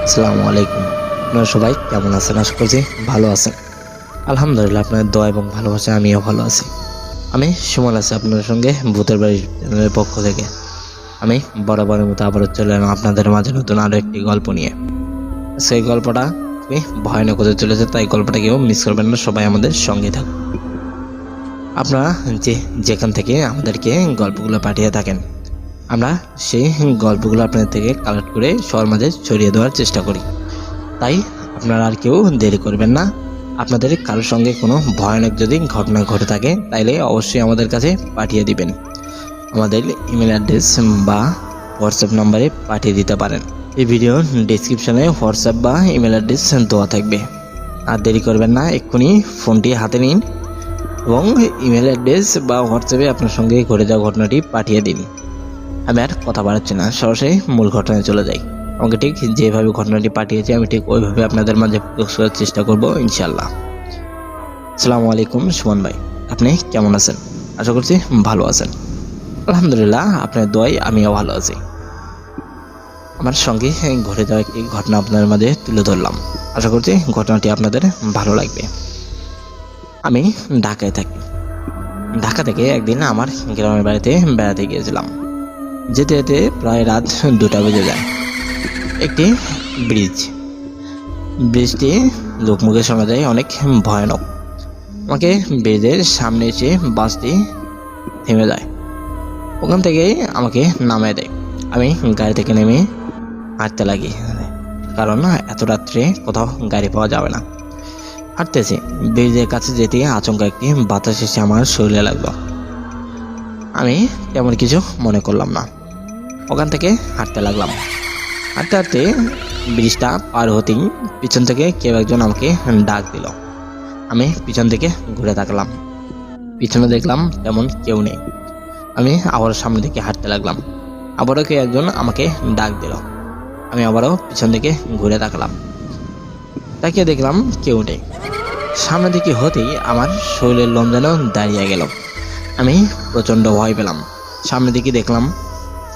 আসসালামু আলাইকুম। আপনারা সবাই কেমন আছেন? আশা করছি ভালো আছেন। আলহামদুলিল্লাহ, আপনাদের দোয়া এবং ভালোবাসায় আমিও ভালো আছি। আমি সুমন আছি আপনাদের সঙ্গে ভূতের বাড়ি চ্যানেলের পক্ষ থেকে। আমি বরাবরের মতো আবারও চলে এলাম আপনাদের মাঝে নতুন আরও একটি গল্প নিয়ে। সেই গল্পটা খুবই ভয়ানক হতে চলেছে, তাই গল্পটা কেউ মিস করবেন না, সবাই আমাদের সঙ্গে থাকুন। আপনারা যেখান থেকে আমাদেরকে গল্পগুলো পাঠিয়ে থাকেন, আমরা সেই গল্পগুলো আপনাদের থেকে কালেক্ট করে সবার মাঝে ছড়িয়ে দেওয়ার চেষ্টা করি। তাই আপনারা আর কেউ দেরি করবেন না। আপনাদের কারোর সঙ্গে কোনো ভয়ানক যদি ঘটনা ঘটে থাকে তাইলে অবশ্যই আমাদের কাছে পাঠিয়ে দিবেন। আমাদের ইমেল অ্যাড্রেস বা হোয়াটসঅ্যাপ নাম্বারে পাঠিয়ে দিতে পারেন। এই ভিডিওর ডেসক্রিপশনে হোয়াটসঅ্যাপ বা ইমেল অ্যাড্রেস দেওয়া থাকবে। আর দেরি করবেন না, এক্ষুনি ফোনটি হাতে নিন এবং ইমেল অ্যাড্রেস বা হোয়াটসঅ্যাপে আপনার সঙ্গে ঘটে যাওয়া ঘটনাটি পাঠিয়ে দিন। আমি আর কথা বাড়াচ্ছি না, সরাসরি মূল ঘটনায় চলে যাই। আমাকে ঠিক যেভাবে ঘটনাটি পাঠিয়েছি আমি ঠিক ওইভাবে আপনাদের মাঝে প্রকাশ করার চেষ্টা করব ইনশাআল্লাহ। আসসালামু আলাইকুম সুমন ভাই, আপনি কেমন আছেন? আশা করছি ভালো আছেন। আলহামদুলিল্লাহ, আপনার দোয়ায় আমিও ভালো আছি। আমার সঙ্গে ঘটে যাওয়া একটি ঘটনা আপনাদের মাঝে তুলে ধরলাম। আশা করছি ঘটনাটি আপনাদের ভালো লাগবে। আমি ঢাকায় থাকি। ঢাকা থেকে একদিন আমার গ্রামের বাড়িতে বেড়াতে গিয়েছিলাম। যেতে যেতে প্রায় রাত 2টা বেজে যায়। একটি ব্রিজটি লোকমুখে শোনা যায় অনেক ভয়ানক। আমাকে ব্রিজের সামনে এসে বাসটি থেমে যায়। ওখান থেকে আমাকে নামিয়ে দেয়। আমি গাড়ি থেকে নেমে হাঁটতে লাগি, কারণ এত রাত্রে কোথাও গাড়ি পাওয়া যাবে না। হাঁটতেছি, ব্রিজের কাছে যেতে আচমকা একটি বাতাস এসে আমার শরীরে লাগলো। আমি তেমন কিছু মনে করলাম না, ওখান থেকে হাঁটতে লাগলাম। হাঁটতে হাঁটতে ব্রিজটা পার হতেই পিছন থেকে কেউ একজন আমাকে ডাক দিল। আমি পিছন থেকে ঘুরে তাকালাম, পিছনে দেখলাম তেমন কেউ নেই। আমি আবারও সামনের দিকে হাঁটতে লাগলাম, আবারও কেউ একজন আমাকে ডাক দিল। আমি আবারও পিছন দিকে ঘুরে তাকালাম, তাকিয়ে দেখলাম কেউ নেই। সামনের দিকে হতেই আমার শরীরের লোম যেন দাঁড়িয়ে গেল। আমি প্রচণ্ড ভয় পেলাম। সামনের দিকে দেখলাম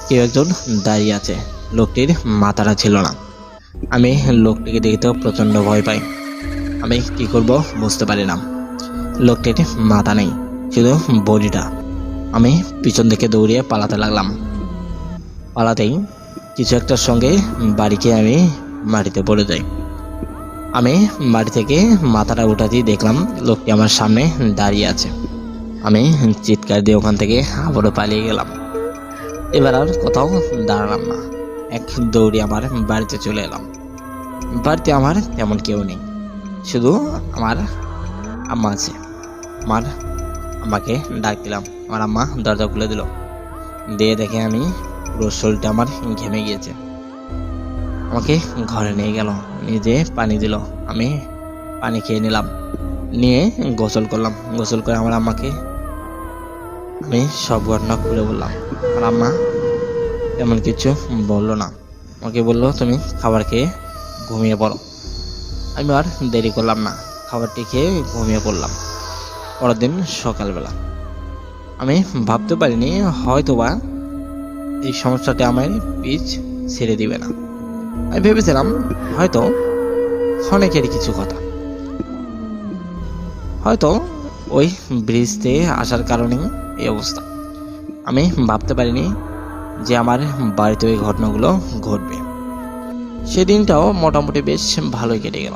কেউ একজন দাঁড়িয়ে আছে, লোকটির মাথাটা ছিল না। আমি লোকটিকে দেখতেও প্রচণ্ড ভয় পাই। আমি কি করব বুঝতে পারি না। লোকটির মাথা নেই, শুধু বডিটা। আমি পিছন দিকে দৌড়িয়ে পালাতে লাগলাম। পালাতেই কিছু একটার সঙ্গে বাড়ি খেয়ে আমি মাটিতে পড়ে যাই। আমি বাড়ি থেকে মাথাটা উঠাতেই দেখলাম লোকটি আমার সামনে দাঁড়িয়ে আছে। আমি চিৎকার দিয়ে ওখান থেকে আবারও পালিয়ে গেলাম। এবার আর কোথাও দাঁড়ালাম না, এক দৌড়ে আমার বাড়িতে চলে এলাম। বাড়িতে আমার তেমন কেউ নেই, শুধু আমার আম্মা আছে। আমার আম্মাকে ডাক দিলাম, আমার আম্মা দরজা খুলে দিল। দিয়ে দেখে আমি পুরো শরীরটা আমার ঘেমে গিয়েছে। আমাকে ঘরে নিয়ে গেল, নিজে পানি দিল। আমি পানি খেয়ে নিলাম, নিয়ে গোসল করলাম। গোসল করে আমার আম্মাকে আমি সব ঘটনা খুলে বললাম। আমার আম্মা তেমন কিছু বললো না, আমাকে বললো তুমি খাবার খেয়ে ঘুমিয়ে পড়ো। আমি আর দেরি করলাম না, খাবারটি খেয়ে ঘুমিয়ে পড়লাম। পরের দিন সকালবেলা আমি ভাবতে পারিনি হয়তোবা এই সমস্যাটি আমার পিচ ছেড়ে দিবে না। আমি ভেবেছিলাম হয়তো ক্ষণিকেরই কিছু কথা, হয়তো ওই ব্রিজতে আসার কারণেই এই অবস্থা। আমি ভাবতে পারিনি যে আমার বাড়িতে ওই ঘটনাগুলো ঘটবে। সেদিনটাও মোটামুটি বেশ ভালোই কেটে গেল।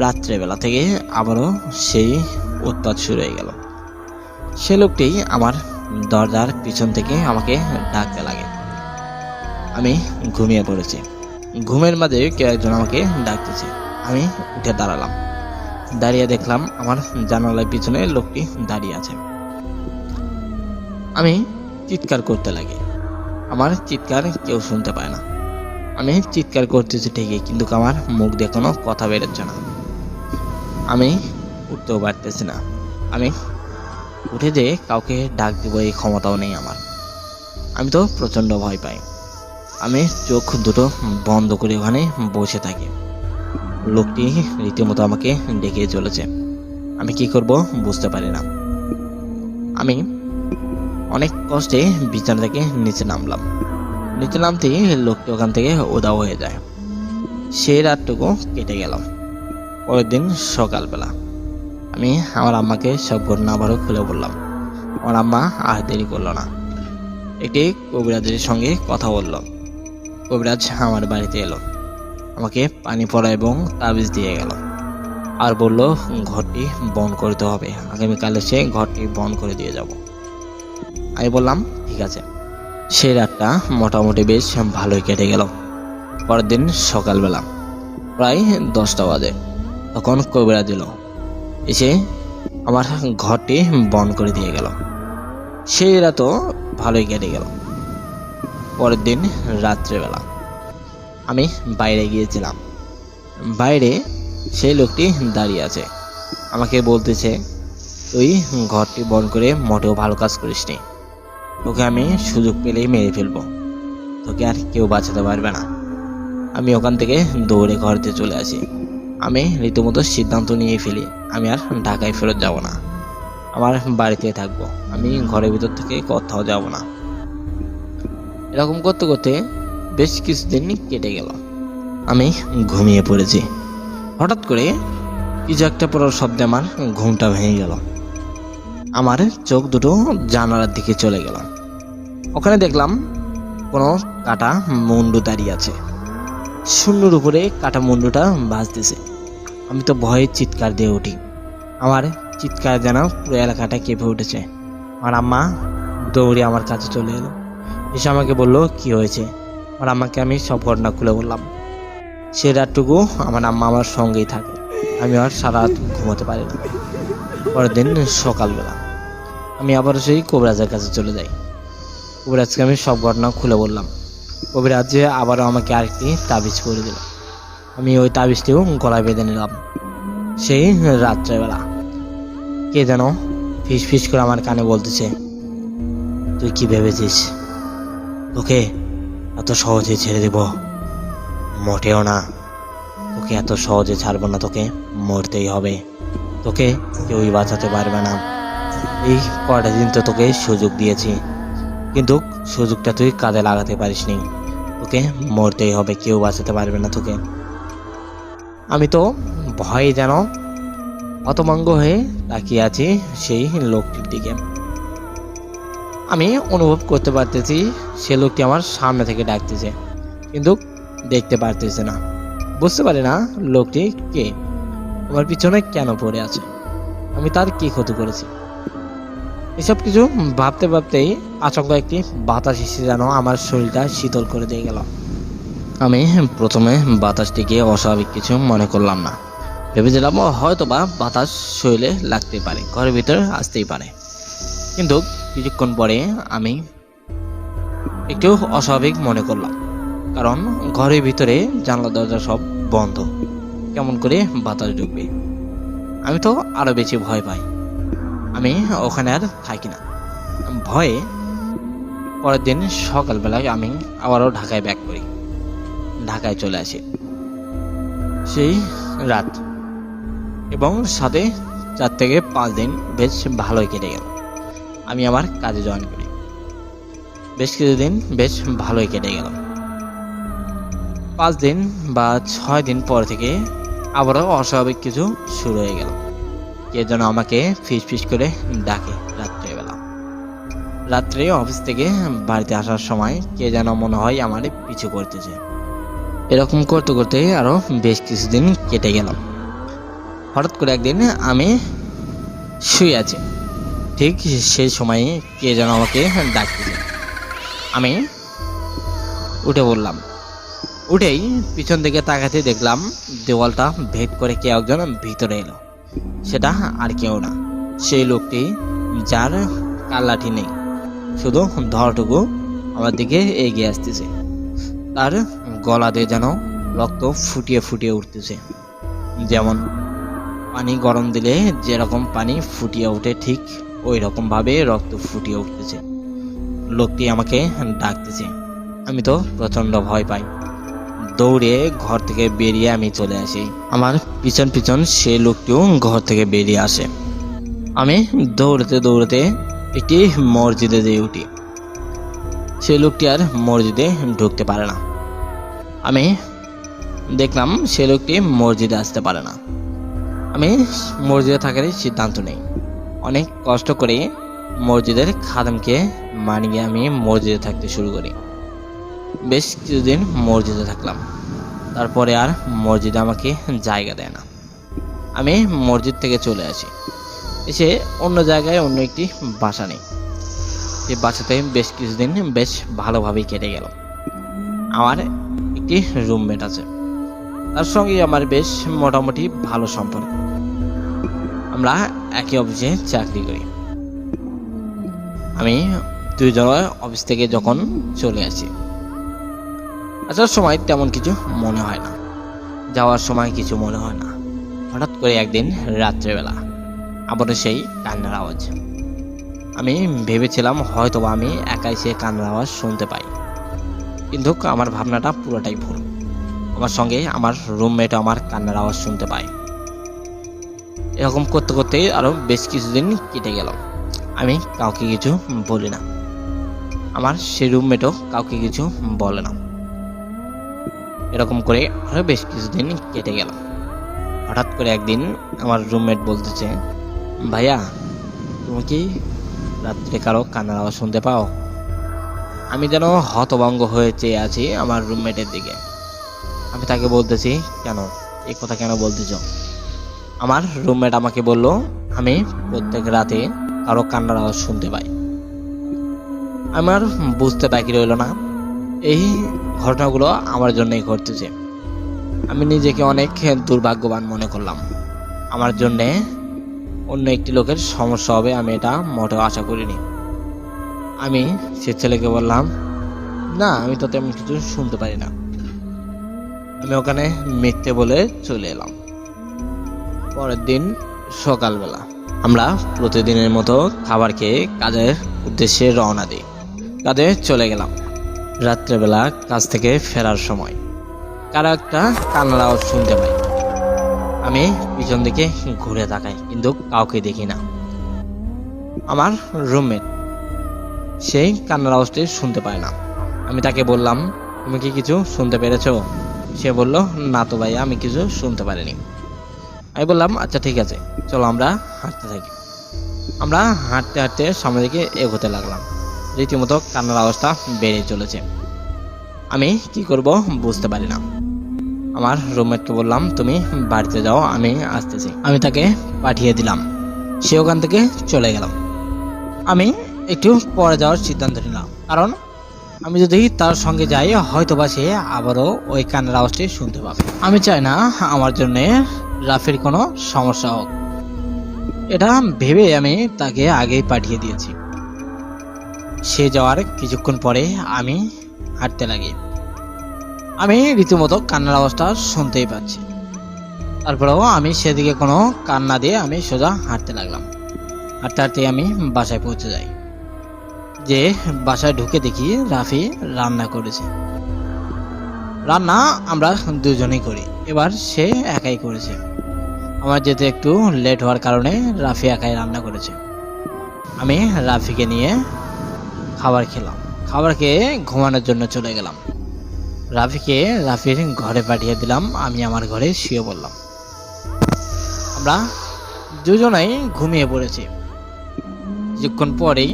রাত্রেবেলা থেকে আবারও সেই উৎপাত শুরু হয়ে গেল। সে লোকটি আমার দরজার পিছন থেকে আমাকে ডাকতে লাগে। আমি ঘুমিয়ে পড়েছি, ঘুমের মাঝে কেউ একজন আমাকে ডাকতেছে। আমি উঠে দাঁড়ালাম, দাঁড়িয়ে দেখলাম আমার জানালার পিছনে লোকটি দাঁড়িয়ে আছে। আমি চিৎকার করতে লাগি, আমার চিৎকার কেউ শুনতে পায় না। আমি চিৎকার করতেছি ঠিকই, কিন্তু আমার মুখ দিয়ে কোনো কথা বেরোচ্ছে না। আমি উঠতেও পারতেছি না। আমি উঠে যে কাউকে ডাক দিব এই ক্ষমতাও নেই আমার। আমি তো প্রচণ্ড ভয় পাই। আমি চোখ দুটো বন্ধ করে ওখানে বসে থাকি। লোকটি রীতিমতো আমাকে ডেকে চলেছে। আমি কি করব বুঝতে পারি না। আমি অনেক কষ্টে বিছানা থেকে নিচে নামলাম। নিচে নামতেই লোকটি ওখান থেকে উধাও হয়ে যায়। সেই রাতটুকু কেটে গেল। পরের দিন সকালবেলা আমি আমার আম্মাকে সব ঘটনা আবারও খুলে বললাম। আমার আম্মা আর দেরি করলো না, একটি কবিরাজের সঙ্গে কথা বলল। কবিরাজ আমার বাড়িতে এলো, আমাকে পানি পড়া এবং তাবিজ দিয়ে গেল, আর বলল ঘরটি বন্ধ করতে হবে, আগামীকাল এসে ঘরটি বন্ধ করে দিয়ে যাব। আমি বললাম ঠিক আছে। সেই রাতটা মোটামুটি বেশ ভালোই কেটে গেল। পরের দিন সকালবেলা প্রায় 10টা বাজে তখন কবিরাজ এলো, এসে আমার ঘরটি বন্ধ করে দিয়ে গেল। সেই রাতও ভালোই কেটে গেল। পরের দিন রাত্রেবেলা আমি বাইরে গিয়েছিলাম। বাইরে সেই লোকটি দাঁড়িয়ে আছে, আমাকে বলতেছে তুই ঘরটি বন্ধ করে মোটেও ভালো কাজ করিসনি, তোকে আমি সুযোগ পেলেই মেরে ফেলবো, তোকে আর কেউ বাঁচাতে পারবে না। আমি ওখান থেকে দৌড়ে ঘরেতে চলে আসি। আমি রীতিমতো সিদ্ধান্ত নিয়ে ফেলি আমি আর ঢাকায় ফেরত যাব না, আমার বাড়িতে থাকবো, আমি ঘরের ভিতর থেকে কোথাও যাব না। এরকম করতে করতে বেশ কিছুদিন কেটে গেল। আমি ঘুমিয়ে পড়েছি। হঠাৎ করে কিছু একটা পড়ার শব্দে আমার ঘুমটা ভেঙে গেল। আমার চোখ দুটো জানালার দিকে চলে গেল। ওখানে দেখলাম কোনো কাটা মুন্ডু দাঁড়িয়ে আছে, শূন্যর উপরে কাটা মুন্ডুটা ভাসতেছে। আমি তো ভয়ে চিৎকার দিয়ে উঠি। আমার চিৎকার যেন পুরো এলাকাটা কেঁপে উঠেছে। আমার আম্মা দৌড়ে আমার কাছে চলে এলো, এসে আমাকে বলল কি হয়েছে। আমার আম্মাকে আমি সব ঘটনা খুলে বললাম। সে রাতটুকু আমার আম্মা আমার সঙ্গেই থাকে, আমি আর সারা রাত ঘুমোতে পারি না। পরের দিন সকালবেলা আমি আবার সেই কবিরাজের কাছে চলে যাই। কবিরাজকে আমি সব ঘটনা খুলে বললাম। কবিরাজ আবারও আমাকে আরেকটি তাবিজ করে দিল। আমি ওই তাবিজটিও গলায় বেঁধে নিলাম। সেই রাত্রেবেলা কে যেন ফিস ফিস করে আমার কানে বলতেছে, তুই কি ভেবেছিস তোকে এত সহজে ছেড়ে দেব? মোটেও না, তোকে এত সহজে ছাড়বো না, তোকে মরতেই হবে, তোকে কেউই বাঁচাতে পারবে না। এই কয়টা দিন তো তোকে সুযোগ দিয়েছি, কিন্তু সুযোগটা তুই কাজে লাগাতে পারিসনি, তোকে মরতেই হবে, কেউ বাঁচাতে পারবে না তোকে। আমি তো ভয়ে যেন হতভম্ব হয়ে তাকিয়ে আছি সেই লোকটির দিকে। আমি অনুভব করতে পারতেছি সে লোকটি আমার সামনে থেকে ডাকতেছে, কিন্তু দেখতে পারতেছে না, বুঝতে পারি না লোকটি কে, আমার পিছনে কেন পড়ে আছে, আমি তার কি ক্ষতি করেছি। এসব কিছু ভাবতে ভাবতেই আচমকা একটি বাতাস এসে যেন আমার শরীরটা শীতল করে দিয়ে গেল। আমি প্রথমে বাতাসটিকে অস্বাভাবিক কিছু মনে করলাম না, ভেবেছিলাম হয়তো বা বাতাস শরীরে লাগতে পারে, ঘরের ভিতরে আসতেই পারে। কিন্তু কিছুক্ষণ পরে আমি একটু অস্বাভাবিক মনে করলাম, কারণ ঘরের ভিতরে জানলা দরজা সব বন্ধ, কেমন করে বাতাস ঢুকবে। আমি তো আরো বেশি ভয় পাই। আমি ওখানে আর থাকি না ভয়ে। পরের দিন সকালবেলায় আমি আবারও ঢাকায় ব্যাক করি, ঢাকায় চলে আসি সেই রাত, এবং সাথে 4 থেকে 5 দিন বেশ ভালোই কেটে গেল। আমি আমার কাজে জয়েন করি, বেশ কিছুদিন বেশ ভালোই কেটে গেল। 5 দিন বা 6 দিন পর থেকে আবারও অস্বাভাবিক কিছু শুরু হয়ে গেল। কে যেন আমাকে ফিস ফিস করে ডাকে রাত্রেবেলা। রাত্রে অফিস থেকে বাড়িতে আসার সময় কে যেন মনে হয় আমার পিছু করতেছে। এরকম করতে করতে আরো বেশ কিছুদিন কেটে গেল। হঠাৎ করে একদিন আমি শুয়ে আছি, ঠিক সেই সময়ে কে যেন আমাকে ডাকতেছে। আমি উঠে বললাম, উঠেই পিছন দিকে তাকাতে দেখলাম দেওয়ালটা ভেদ করে কে একজন ভিতরে এলো। সেটা আর কেউ না, সেই লোকটি যার কাল্লাঠি নেই, শুধু ধরটুকু আমার দিকে এগিয়ে আসতেছে। তার গলা দিয়ে যেন রক্ত ফুটিয়ে ফুটিয়ে উঠতেছে, যেমন পানি গরম দিলে যেরকম পানি ফুটিয়ে ওঠে ঠিক ওই রকম ভাবে রক্ত ফুটিয়ে উঠতেছে। লোকটি আমাকে ডাকতেছে। আমি তো প্রচন্ড ভয় পাই, দৌড়ে ঘর থেকে বেরিয়ে আমি চলে আসি। আমার পিছন পিছন সে লোকটিও ঘর থেকে বেরিয়ে আসে। আমি দৌড়তে দৌড়তে একটি মসজিদে যেয়ে উঠি। সেই লোকটি আর মসজিদে ঢুকতে পারে না। আমি দেখলাম সে লোকটি মসজিদে আসতে পারে না। আমি মসজিদে থাকারই সিদ্ধান্ত নেই। অনেক কষ্ট করে মসজিদের খাদেমকে মানিয়ে আমি মসজিদে থাকতে শুরু করি। বেশ কিছুদিন মসজিদে থাকলাম, তারপরে আর মসজিদে আমাকে জায়গা দেয় না। আমি মসজিদ থেকে চলে আসি, এসে অন্য জায়গায় অন্য একটি বাসা নেই। এই বাসাতে বেশ কিছুদিন বেশ ভালোভাবেই কেটে গেল। আমার একটি রুমমেট আছে, তার সঙ্গে আমার বেশ মোটামুটি ভালো সম্পর্ক। আমরা একই অফিসে চাকরি করি। আমি দুইজন অফিস থেকে যখন চলে আসি, আসার সময় তেমন কিছু মনে হয় না, যাওয়ার সময় কিছু মনে হয় না। হঠাৎ করে একদিন রাত্রেবেলা আবারও সেই কান্নার আওয়াজ। আমি ভেবেছিলাম হয়তোবা আমি একাই সে কান্নার আওয়াজ শুনতে পাই, কিন্তু আমার ভাবনাটা পুরোটাই ভুল। আমার সঙ্গে আমার রুমমেটও আমার কান্নার আওয়াজ শুনতে পায়। এরকম করতে করতে আরও বেশ কিছুদিন কেটে গেল। আমি কাউকে কিছু বলি না, আমার সেই রুমমেটও কাউকে কিছু বলে না। এরকম করে আরও বেশ কিছুদিন কেটে গেল। হঠাৎ করে একদিন আমার রুমমেট বলতেছে, ভাইয়া তুমি কি রাত্রে কারো কান্নার আওয়াজ শুনতে পাও? আমি যেন হতভম্ব হয়ে চেয়ে আছি আমার রুমমেটের দিকে। আমি তাকে বলতেছি, কেন, এই কথা কেন বলতেছ? আমার রুমমেট আমাকে বলল, আমি প্রত্যেক রাতে কারো কান্নার আওয়াজ শুনতে পাই। আমার বুঝতে বাকি রইল না, এই ঘটনাগুলো আমার জন্যই ঘটতেছে। আমি নিজেকে অনেক দুর্ভাগ্যবান মনে করলাম। আমার জন্যে অন্য একটি লোকের সমস্যা হবে আমি এটা মোটেও আশা করিনি। আমি সে ছেলেকে বললাম, না আমি তো তেমন কিছু শুনতে পারি না। আমি ওখানে মিথ্যে বলে চলে এলাম। পরের দিন সকালবেলা আমরা প্রতিদিনের মতো খাবার খেয়ে কাজের উদ্দেশ্যে রওনা দিই। কাজে চলে গেলাম। রাত্রেবেলা কাজ থেকে ফেরার সময় কারো একটা কান্নার আওয়াজ শুনতে পাই। আমি পিছন দিকে ঘুরে তাকাই, কিন্তু কাউকে দেখি না। আমার রুমমেট সেই কান্নার আওয়াজটি শুনতে পায় না। আমি তাকে বললাম, তুমি কি কিছু শুনতে পেরেছো? সে বলল, না তো ভাই, আমি কিছু শুনতে পারিনি। আমি বললাম, আচ্ছা ঠিক আছে, চলো আমরা হাঁটতে থাকি। আমরা হাঁটতে হাঁটতে সামনের দিকে এগোতে লাগলাম। রীতিমতো কান্নার আওয়াজটা বেড়ে চলেছে। আমি কি করব বুঝতে পারি না। আমার রুমমেটকে বললাম, তুমি বাড়িতে যাও, আমি আসতেছি। আমি তাকে পাঠিয়ে দিলাম। সে ওখান থেকে চলে গেলাম। আমি একটু পরে যাওয়ার সিদ্ধান্ত নিলাম, কারণ আমি যদি তার সঙ্গে যাই হয়তোবা সে আবারও ওই কান্নার আওয়াজটি শুনতে পাবে। আমি চাই না আমার জন্য রাফির কোনো সমস্যা হোক। এটা ভেবে আমি তাকে আগেই পাঠিয়ে দিয়েছি। সে যাওয়ার কিছুক্ষণ পরে আমি হাঁটতে লাগি। আমি রীতিমতো কান্নার আওয়াজটা শুনতেই পাচ্ছি। তারপরেও আমি সেদিকে কোনো কান না দিয়ে আমি সোজা হাঁটতে লাগলাম। হাঁটতে হাঁটতে আমি বাসায় পৌঁছে যাই। যে বাসায় ঢুকে দেখি রাফি রান্না করেছে। রান্না আমরা দুজনেই করি, এবার সে একাই করেছে। আমার যেতে একটু লেট হওয়ার কারণে রাফি একাই রান্না করেছে। আমি রাফিকে নিয়ে খাবার খেলাম। খাবার খেয়ে ঘুমানোর জন্য চলে গেলাম। রাফিকে রাফির ঘরে পাঠিয়ে দিলাম। আমি আমার ঘরে শুয়ে পড়লাম। আমরা দুজনেই ঘুমিয়ে পড়েছি। কিছুক্ষণ পরেই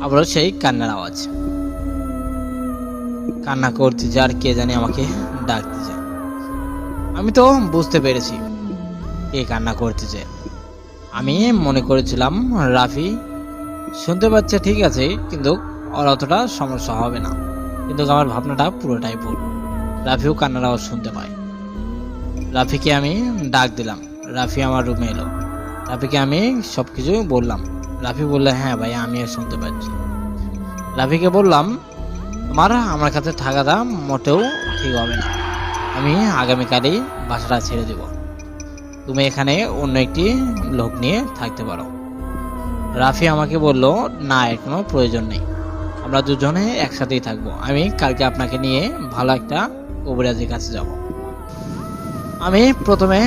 আবারও সেই কান্নার আওয়াজ। কান্না করতেছে আর কে জানি আমাকে ডাকতেছে। আমি তো বুঝতে পেরেছি কে কান্না করতেছে। আমি মনে করেছিলাম রাফি শুনতে পাচ্ছে, ঠিক আছে, কিন্তু ওর অতটা সমস্যা হবে না। কিন্তু আমার ভাবনাটা পুরোটাই ভুল। রাফিও কান্নার আওয়াজ শুনতে পায়। রাফিকে আমি ডাক দিলাম। রাফি আমার রুমে এলো। রাফিকে আমি সবকিছু বললাম। রাফি বললো, হ্যাঁ ভাই, আমিও শুনতে পাচ্ছি। রাফিকে বললাম, আমার কাছে থাকাটা মোটেও ঠিক হবে না। আমি আগামীকালই বাসাটা ছেড়ে দেব। তুমি এখানে অন্য একটি লোক নিয়ে থাকতে পারো। রাফি আমাকে বলল, না, এর কোনো প্রয়োজন নেই, আমরা দুজনে একসাথেই থাকবো। আমি কালকে আপনাকে নিয়ে ভালো একটা কবিরাজের কাছে যাব। আমি প্রথমে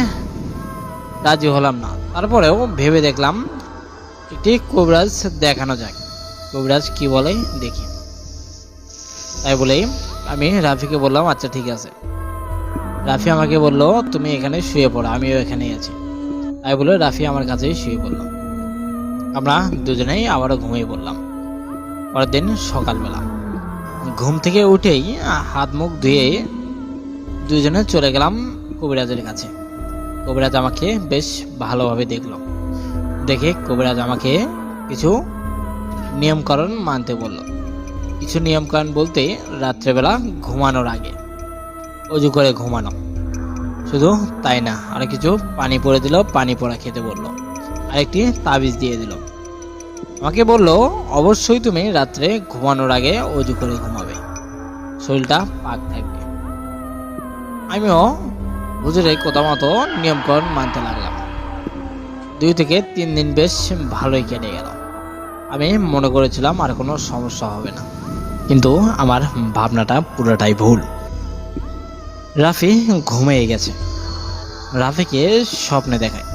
রাজি হলাম না, তারপরেও ভেবে দেখলাম একটি কবিরাজ দেখানো যাক, কবিরাজ কি বলে দেখি। তাই বলেই আমি রাফিকে বললাম, আচ্ছা ঠিক আছে। রাফি আমাকে বলল, তুমি এখানে শুয়ে পড়ো, আমিও এখানেই আছি। তাই বলে রাফি আমার কাছেই শুয়ে পড়ল। আমরা দুজনেই আবারও ঘুমিয়ে পড়লাম। পরের দিন সকালবেলা ঘুম থেকে উঠেই হাত মুখ ধুয়ে দুজনে চলে গেলাম কবিরাজের কাছে। কবিরাজ আমাকে বেশ ভালোভাবে দেখলো। দেখে কবিরাজ আমাকে কিছু নিয়মকানুন মানতে বলল। কিছু নিয়মকানুন বলতে রাত্রেবেলা ঘুমানোর আগে অজু করে ঘুমানো, শুধু তাই না, আর কিছু পানি পড়ে দিল, পানি পড়া খেতে বলল, আরেকটি তাবিজ দিয়ে দিল। আমাকে বলল, অবশ্যই তুমি রাত্রে ঘুমানোর আগে অজু করে ঘুমাবে, শরীরটা পাক থাকবে। আমিও হুজুরের কথা মতো নিয়মকানুন মানতে লাগলাম। 2 থেকে 3 দিন বেশ ভালোই কেটে গেল। আমি মনে করেছিলাম আর কোনো সমস্যা হবে না, কিন্তু আমার ভাবনাটা পুরোটাই ভুল। রাফি ঘুমিয়ে গেছে। রাফিকে স্বপ্নে দেখায়।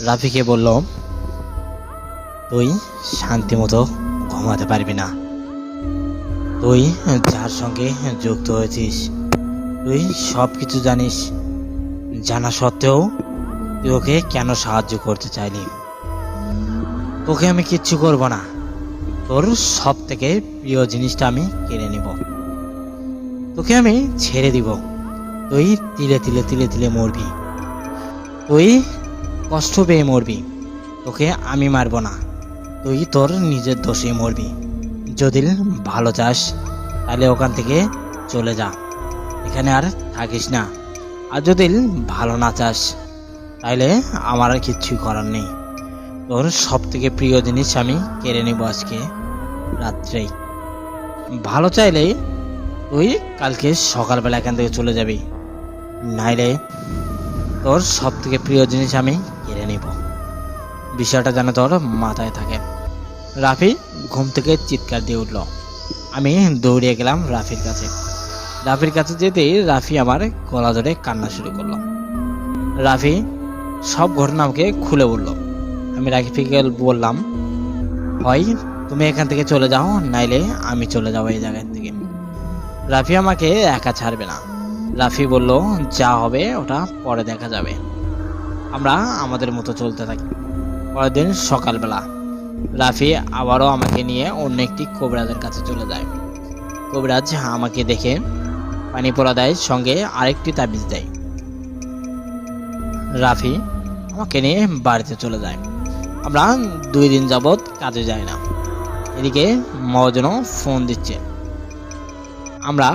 রাফিকে বলল, তুই শান্তি মতো ঘুমাতে পারবি না। তুই যার সঙ্গে যুক্ত হয়েছিস, তুই সব কিছু জানিস, জানা সত্ত্বেও তুই ওকে কেন সাহায্য করতে চাইলি? তোকে আমি কিচ্ছু করব না, তোর সব থেকে প্রিয় জিনিসটা আমি কেড়ে নিব, তোকে আমি ছেড়ে দিব, তুই তিলে তিলে তিলে তিলে মরবি, তুই কষ্ট পেয়ে মরবি, তোকে আমি মারব না, তুই তোর নিজের দোষে মরবি। যদি ভালো চাস তাহলে ওখান থেকে চলে যা, এখানে আর থাকিস না। আর যদি ভালো না চাস তাহলে আমার আর কিচ্ছুই করার নেই, তোর সব থেকে প্রিয় জিনিস আমি কেড়ে নিব আজকে রাত্রেই। ভালো চাইলে তুই কালকে সকালবেলা এখান থেকে চলে যাবি, নাইলে তোর সব থেকে প্রিয় জিনিস আমি কেড়ে নিব। বিষয়টা যেন তোর মাথায় থাকে। রাফি ঘুম থেকে চিৎকার দিয়ে উঠল। আমি দৌড়িয়ে গেলাম রাফির কাছে। রাফির কাছে যেতেই রাফি আমার গলা ধরে কান্না শুরু করলো। রাফি সব ঘটনা আমাকে খুলে বলল। আমি রাফিকে বললাম, হয় তুমি এখান থেকে চলে যাও, নাইলে আমি চলে যাবো এই জায়গা থেকে। রাফি আমাকে একা ছাড়বে না। রাফি বলল, যা হবে ওটা পরে দেখা যাবে, আমরা আমাদের মতো চলতে থাকি। পরের দিন সকালবেলা রাফি আবারও আমাকে নিয়ে অন্য একটি কবিরাজের কাছে চলে যায়। কবিরাজ আমাকে দেখে পানি পড়া দেয়, সঙ্গে আরেকটি তাবিজ দেয়। রাফি আমাকে নিয়ে বাড়িতে চলে যায়। আমরা 2 দিন যাবৎ কাজে যাই না। এদিকে মহাজনও ফোন দিচ্ছে। আমরা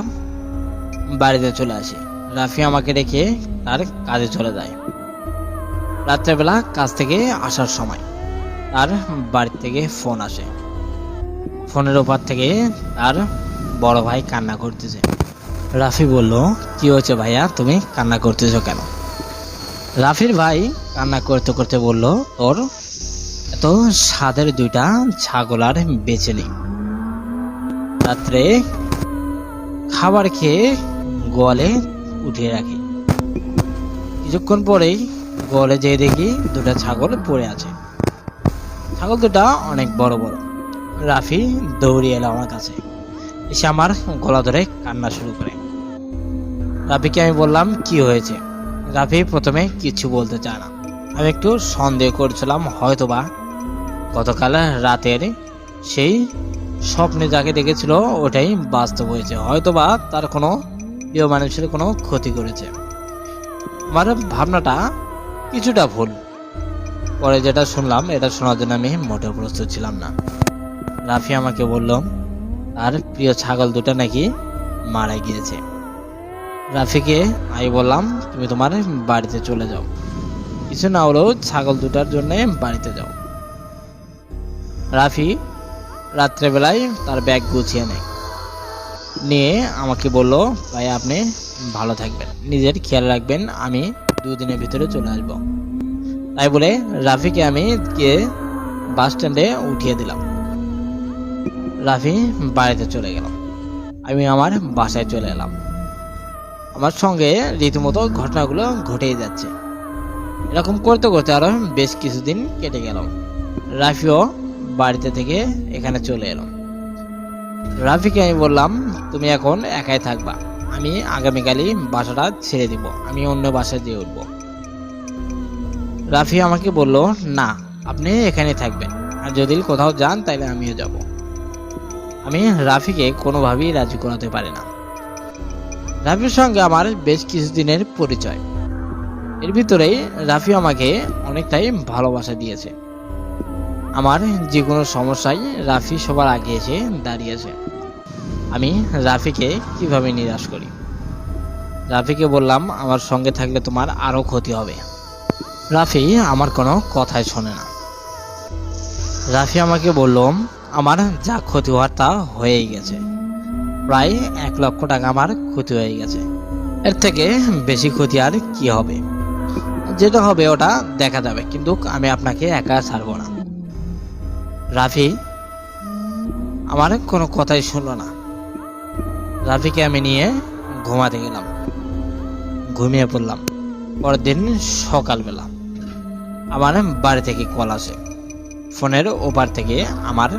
বাড়িতে চলে আসি। রাফি আমাকে রেখে তার কাজে চলে যায়। রাত্রেবেলা কাজ থেকে আসার সময় তার বাড়ি থেকে ফোন আসে। ফোনের ওপার থেকে তার বড় ভাই কান্না করতেছে। রাফি বলল, কি হয়েছে ভাইয়া, তুমি কান্না করতেছো কেন? রাফির ভাই কান্না করতে করতে বলল, তোর এত স্বাদের 2টা ছাগল আর বেঁচে নেই। রাত্রে খাবার খেয়ে গোয়ালে উঠিয়ে রাখি, কিছুক্ষণ পরেই গোয়ালে যেয়ে দেখি 2টা ছাগল পড়ে আছে। ছাগল 2টা অনেক বড় বড়। রাফি দৌড়িয়ে এলো আমার কাছে, এসে আমার গলা ধরে কান্না শুরু করে। রাফিকে আমি বললাম, কি হয়েছে? রাফি প্রথমে কিছু বলতে চায় না। আমি একটু সন্দেহ করছিলাম, হয়তোবা গতকাল রাতের সেই স্বপ্নে যাকে দেখেছিল ওটাই বাস্তব হয়েছে, হয়তোবা তার কোনো প্রিয় মানুষের কোনো ক্ষতি করেছে। আমার ভাবনাটা কিছুটা ভুল। পরে যেটা শুনলাম, এটা শোনার জন্য আমি মোটেও প্রস্তুত ছিলাম না। রাফি আমাকে বলল, তার প্রিয় ছাগল 2টা নাকি মারা গিয়েছে। রাফিকে আমি বললাম, তুমি তোমার বাড়িতে চলে যাও, কিছু না হলেও ছাগল 2টার জন্য বাড়িতে যাও। রাফি রাত্রেবেলায় তার ব্যাগ গুছিয়ে নেয়, নিয়ে আমাকে বলল, ভাই আপনি ভালো থাকবেন, নিজের খেয়াল রাখবেন, আমি 2 দিনের ভিতরে চলে আসব। তাই বলে রাফিকে আমি গিয়ে বাস স্ট্যান্ডে উঠিয়ে দিলাম। রাফি বাড়িতে চলে গেল, আমি আমার বাসায় চলে এলাম। আমার সঙ্গে রীতিমতো ঘটনাগুলো ঘটেই যাচ্ছে। এরকম করতে করতে আরো বেশ কিছুদিন কেটে গেল। রাফিও বাড়িতে থেকে এখানে চলে এলো। রাফিকে আমি বললাম, তুমি এখন একাই থাকবা, আমি আগামীকালই বাসাটা ছেড়ে দিব, আমি অন্য বাসায় যেয়ে উঠব। রাফি আমাকে বলল, না, আপনি এখানে থাকবেন, আর যদি কোথাও যান তাহলে আমিও যাব। আমি রাফিকে কোনোভাবেই রাজি করাতে পারি না। রাফির সঙ্গে আমার বেশ কিছুদিনের পরিচয়। এর ভিতরেই রাফি আমাকে অনেকটাই ভালোবাসা দিয়েছে। আমার যে কোনো সমস্যায় রাফি সবার আগে এসে দাঁড়িয়েছে। আমি রাফিকে কিভাবে নিরাশ করি? রাফিকে বললাম, আমার সঙ্গে থাকলে তোমার আরো ক্ষতি হবে। রাফি আমার কোনো কথাই শোনে না। রাফি আমাকে বলল, আমার যা ক্ষতি হওয়ার তা হয়েই গেছে। প্রায় 1 লক্ষ টাকা আমার ক্ষতি হয়ে গেছে। এর থেকে বেশি ক্ষতি আর কি হবে? যেটা হবে ওটা দেখা যাবে, কিন্তু আমি আপনাকে একা ছাড়বো না। রাফি আমার কোনো কথাই শুনলো না। রাফিকে আমি নিয়ে ঘুমাতে গেলাম, ঘুমিয়ে পড়লাম। পরের দিন সকালবেলা আমার বাড়ি থেকে কল আসে। ফোনের ওপার থেকে আমার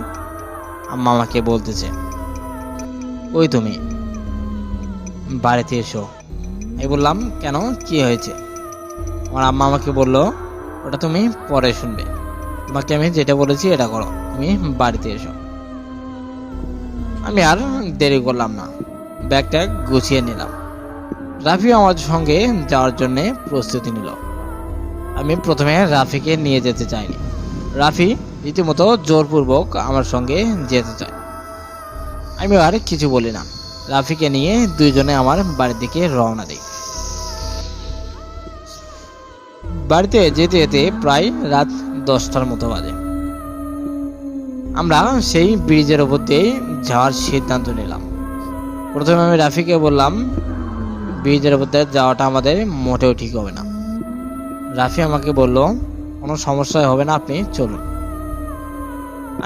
আম্মা আমাকে বলতেছে, ওই তুমি বাড়িতে এসো। আমি বললাম, কেন, কি হয়েছে? আমার আম্মা আমাকে বলল, ওটা তুমি পরে শুনবে, তোমাকে আমি যেটা বলেছি এটা করো, তুমি বাড়িতে এসো। আমি আর দেরি করলাম না, ব্যাগটা গুছিয়ে নিলাম। রাফি আমার সঙ্গে যাওয়ার জন্য প্রস্তুতি নিল। আমি প্রথমে রাফিকে নিয়ে যেতে চাইনি। রাফি রীতিমতো জোরপূর্বক আমার সঙ্গে যেতে চায়। আমি আর কিছু বলি না। রাফিকে নিয়ে দুইজনে আমার বাড়ির দিকে রওনা দিই। বাড়িতে যেতে যেতে প্রায় রাত 10টার মতো বাজে। আমরা সেই ব্রিজের ওপর দিয়ে যাওয়ার সিদ্ধান্ত নিলাম। প্রথমে আমি রাফিকে বললাম, ব্রিজের ওপর দিয়ে যাওয়াটা আমাদের মোটেও ঠিক হবে না। রাফি আমাকে বলল, কোনো সমস্যা হবে না, আপনি চলুন।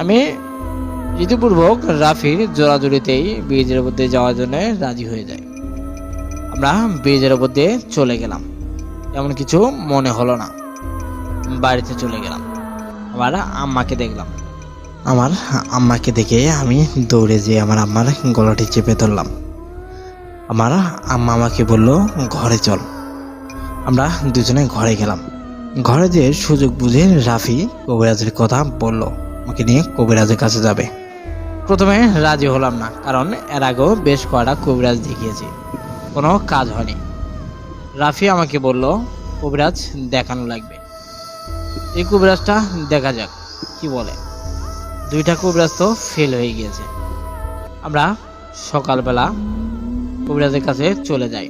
আমি রীতিপূর্বক রাফির জোরাজুরিতেই ব্রিজের ওপর দিয়ে যাওয়ার জন্য রাজি হয়ে যাই। আমরা ব্রিজের ওপর দিয়ে চলে গেলাম, এমন কিছু মনে হলো না। বাড়িতে চলে গেলাম। আমার আম্মাকে দেখলাম। আমার আম্মাকে দেখে আমি দৌড়ে যেয়ে আমার আম্মার গলাটি চেপে ধরলাম। আমার আম্মা আমাকে বলল, ঘরে চল। আমরা দুজনে ঘরে গেলাম। ঘরে যেয়ে সুযোগ বুঝে রাফি কবিরাজের কথা বলল, আমাকে নিয়ে কবিরাজের কাছে যাবে। প্রথমে রাজি হলাম না, কারণ এর আগেও বেশ কয়েকটা কবিরাজ দেখিয়েছি, কোনো কাজ হয়নি। রাফি আমাকে বলল, কবিরাজ দেখানো লাগবে, এই কবিরাজটা দেখা যাক কি বলে। 2টা কবিরাজ তো ফেল হয়ে গিয়েছে। আমরা সকালবেলা কবিরাজের কাছে চলে যাই।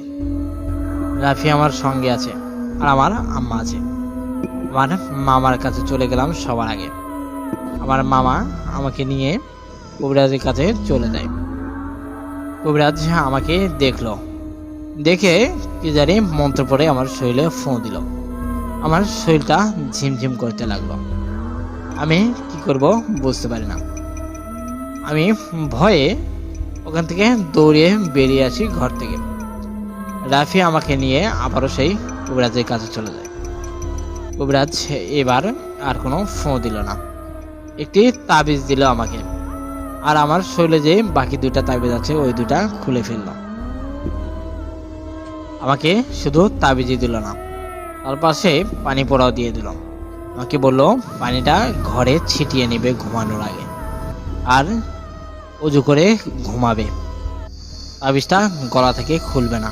রাফি আমার সঙ্গে আছে আর আমার আম্মা আছে। আমার মামার কাছে চলে গেলাম সবার আগে। আমার মামা আমাকে নিয়ে কবিরাজের কাছে চলে যায়। কবিরাজ আমাকে দেখলো, দেখে কি জানি মন্ত্র পড়ে আমার শরীরে ফোঁ দিল। আমার শরীরটা ঝিমঝিম করতে লাগলো। আমি কি করব বুঝতে পারি না। আমি ভয়ে ওখান থেকে দৌড়িয়ে বেরিয়ে আসি ঘর থেকে। রাফি আমাকে নিয়ে আবারও সেই কবিরাজের কাছে চলে যায়। কবিরাজ এবার আর কোনো ফোঁ দিল না, একটি তাবিজ দিল আমাকে। আর আমার শরীরে যে বাকি 2টা তাবিজ আছে ওই 2টা খুলে ফেলল। আমাকে শুধু তাবিজই দিল না, তার পাশে পানি পড়াও দিয়ে দিল। আমাকে বলল, পানিটা ঘরে ছিটিয়ে নেবে ঘুমানোর আগে, আর উজু করে ঘুমাবে। তাবিজটা গলা থেকে খুলবে না,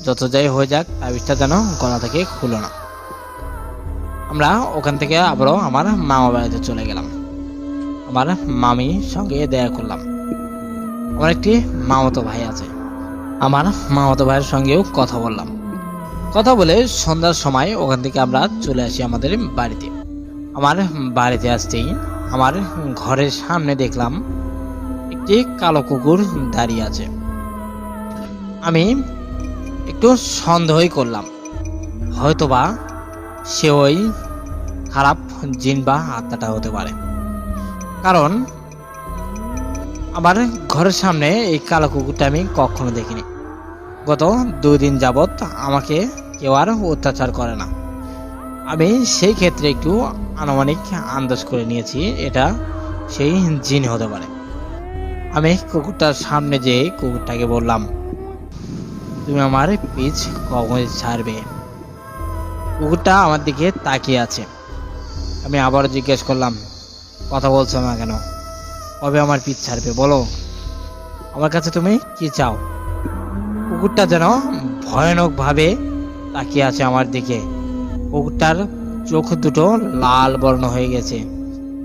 যত যাই হয়ে যাক তাবিজটা যেন গলা থেকে খুলো না। আমরা ওখান থেকে আবারও আমার মামা বাড়িতে চলে গেলাম। আমার মামির সঙ্গে দেখা করলাম। আমার একটি মামাতো ভাই আছে, আমার মামাতো ভাইয়ের সঙ্গেও কথা বললাম। কথা বলে সন্ধ্যার সময় ওখান থেকে আমরা চলে আসি আমাদের বাড়িতে। আমার বাড়িতে আসতেই আমার ঘরের সামনে দেখলাম একটি কালো কুকুর দাঁড়িয়ে আছে। আমি একটু সন্দেহই করলাম, হয়তোবা সে ওই খারাপ জিন বা আত্মাটা হতে পারে, কারণ আমার ঘরের সামনে এই কালো কুকুরটা আমি কখনো দেখিনি। গত 2 দিন যাবৎ আমাকে কেউ আর অত্যাচার করে না। আমি সেই ক্ষেত্রে একটু আনুমানিক আন্দাজ করে নিয়েছি এটা সেই জিন হতে পারে। আমি কুকুরটার সামনে যেয়ে কুকুরটাকে বললাম, তুমি আমার পিছ কখন ছাড়বে? কুকুরটা আমার দিকে তাকিয়ে আছে। আমি আবারও জিজ্ঞেস করলাম, কথা বলছো না কেন? কবে আমার পিছ ছাড়বে বলো? আমার কাছে তুমি কি চাও? কুকুরটা যেন ভয়ানকভাবে তাকিয়ে আছে আমার দিকে। কুকুরটার চোখ দুটো লাল বর্ণ হয়ে গেছে।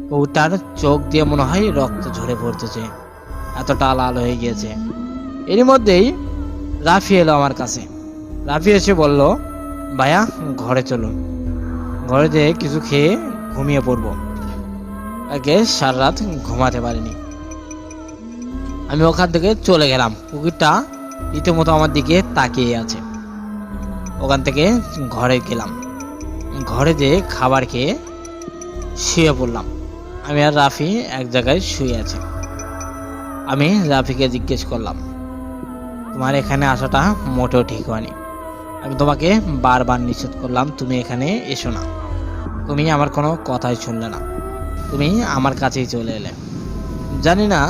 কুকুরটার চোখ দিয়ে মনে হয় রক্ত ঝরে পড়তেছে, এতটা লাল হয়ে গিয়েছে। এরই মধ্যেই রাফি এলো আমার কাছে। রাফি এসে বলল, ভাইয়া ঘরে চলুন, ঘরে যেয়ে কিছু খেয়ে ঘুমিয়ে পড়বো। আগে সারা রাত ঘুমাতে পারিনি। আমি ওখান থেকে চলে গেলাম। কুকুরটা রীতিমতো আমার দিকে তাকিয়ে আছে। ওখান থেকে ঘরে গেলাম। ঘরে যেয়ে খাবার খেয়ে শুয়ে পড়লাম। আমি আর রাফি এক জায়গায় শুয়ে আছি। আমি রাফিকে জিজ্ঞেস করলাম, তোমার এখানে আসাটা মোটেও ঠিক হয়নি। আমি তোমাকে বারবার নিষেধ করলাম তুমি এখানে এসো না। তুমি আমার কোনো কথাই শুনলে না, তুমি আমার কাছেই চলে এলে। জানি না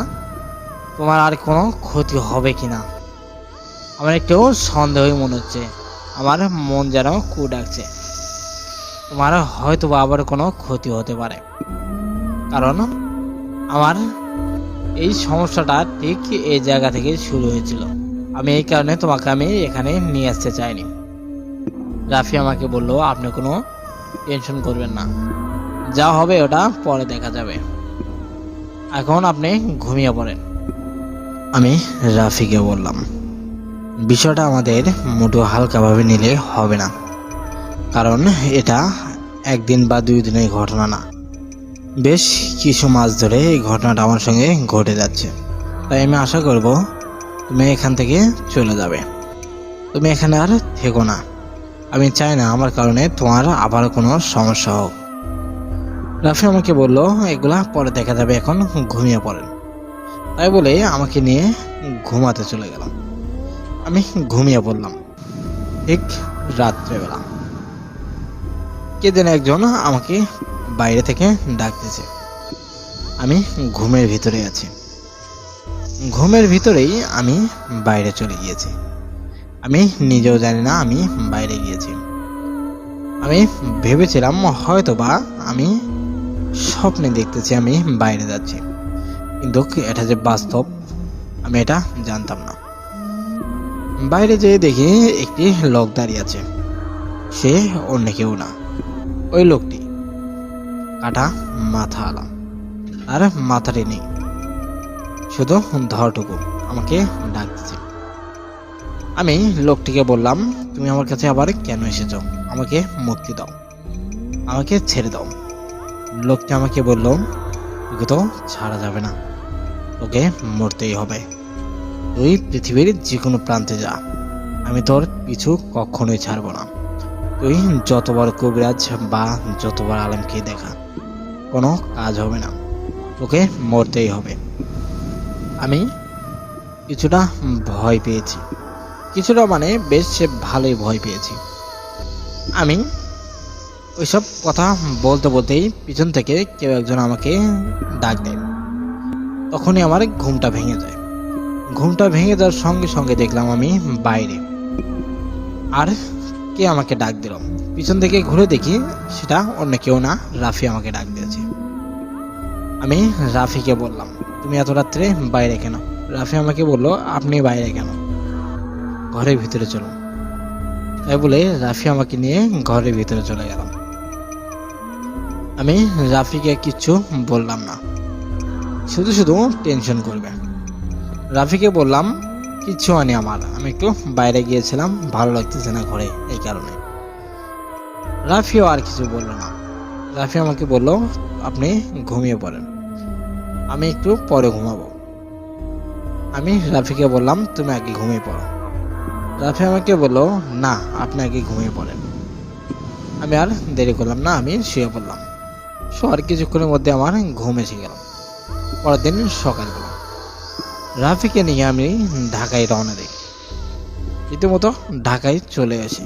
তোমার আর কোনো ক্ষতি হবে কিনা। আমার একটু সন্দেহই মনে হচ্ছে। আমার মন যেন কু ডাকছে। তোমার হয়তো বা আবার কোনো ক্ষতি হতে পারে, কারণ আমার এই সমস্যাটা ঠিক এই জায়গা থেকে শুরু হয়েছিল। আমি এই কারণে তোমাকে আমি এখানে নিয়ে আসতে চাইনি। রাফি আমাকে বলল, আপনি কোনো টেনশন করবেন না, যা হবে ওটা পরে দেখা যাবে, এখন আপনি ঘুমিয়ে পড়েন। আমি রাফিকে বললাম, বিষয়টা আমাদের মোটেও হালকাভাবে নিলে হবে না, কারণ এটা একদিন বা 2 দিনের ঘটনা না, বেশ কিছু মাস ধরে এই ঘটনাটা আমার সঙ্গে ঘটে যাচ্ছে। তাই আমি আশা করব তুমি এখান থেকে চলে যাবে। তুমি এখানে আর থেকো না। আমি চাই না আমার কারণে তোমার আবার কোনো সমস্যা হোক। রাফি আমাকে বলল, এগুলা পরে দেখা যাবে, এখন ঘুমিয়ে পড়েন। তাই বলে আমাকে নিয়ে ঘুমাতে চলে গেলাম। আমি ঘুমিয়ে পড়লাম। ঠিক রাত্রেবেলা কে যেন একজন আমাকে বাইরে থেকে ডাকতেছে। আমি ঘুমের ভিতরে আছি। ঘুমের ভিতরেই আমি বাইরে চলে গিয়েছি। আমি নিজেও জানি না আমি বাইরে গিয়েছি। আমি ভেবেছিলাম হয়তো বা আমি স্বপ্নে দেখতেছি আমি বাইরে যাচ্ছি, কিন্তু এটা যে বাস্তব আমি এটা জানতাম না। বাইরে যেয়ে দেখি একটি লোক দাঁড়িয়ে আছে। সে অন্য কেউ না, ওই লোকটি কাটা মাথা আলা, আর মাথাটি নেই, শুধু ধরটুকু আমাকে ডাকতেছে। আমি লোকটিকে বললাম, তুমি আমার কাছে আবার কেন এসেছো? আমাকে মুক্তি দাও, আমাকে ছেড়ে দাও। লোকটি আমাকে বলল, তোকে তো ছাড়া যাবে না, তোকে মরতেই হবে। তুই পৃথিবীর যে কোনো প্রান্তে যা, আমি তোর পিছু কখনোই ছাড়বো না। তুই যতবার কবিরাজ বা যতবার আলেমকে দেখা, কোনো কাজ হবে না, তোকে মরতেই হবে। আমি কিছুটা ভয় পেয়েছি, কিছুটা মানে বেশ ভালোই ভয় পেয়েছি। আমি ওইসব কথা বলতে বলতেই পিছন থেকে কেউ একজন আমাকে ডাক দেয়। তখনই আমার ঘুমটা ভেঙে যায়। ঘুমটা ভেঙে যাওয়ার সঙ্গে সঙ্গে দেখলাম আমি বাইরে, আর কে আমাকে ডাক দিল। পিছন থেকে ঘুরে দেখি সেটা অন্য কেউ না, রাফি আমাকে ডাক দিয়েছে। আমি রাফিকে বললাম, তুমি এত রাত্রে বাইরে কেন? রাফি আমাকে বলল, আপনি বাইরে কেন? ঘরের ভিতরে চলুন। তাই বলে রাফি আমাকে নিয়ে ঘরের ভিতরে চলে গেলাম। আমি রাফিকে কিচ্ছু বললাম না, শুধু শুধু টেনশন করবে। রাফিকে বললাম, কিচ্ছু হয়নি আমার, আমি একটু বাইরে গিয়েছিলাম, ভালো লাগতেছে না ঘরে, এই কারণে। রাফিও আর কিছু বলল না। রাফি আমাকে বলল, আপনি ঘুমিয়ে পড়েন, আমি একটু পরে ঘুমাবো। আমি রাফিকে বললাম, তুমি আগে ঘুমিয়ে পড়ো। রাফি আমাকে বলল, না আপনি আগে ঘুমিয়ে পড়েন। আমি আর দেরি করলাম না, আমি শুয়ে পড়লাম। শোয়ার কিছুক্ষণের মধ্যে আমার ঘুম এসে গেল। পরের দিন সকালবেলা রাফিকে নিয়ে আমি ঢাকায় রওনা দিই। রীতিমতো ঢাকায় চলে আসি।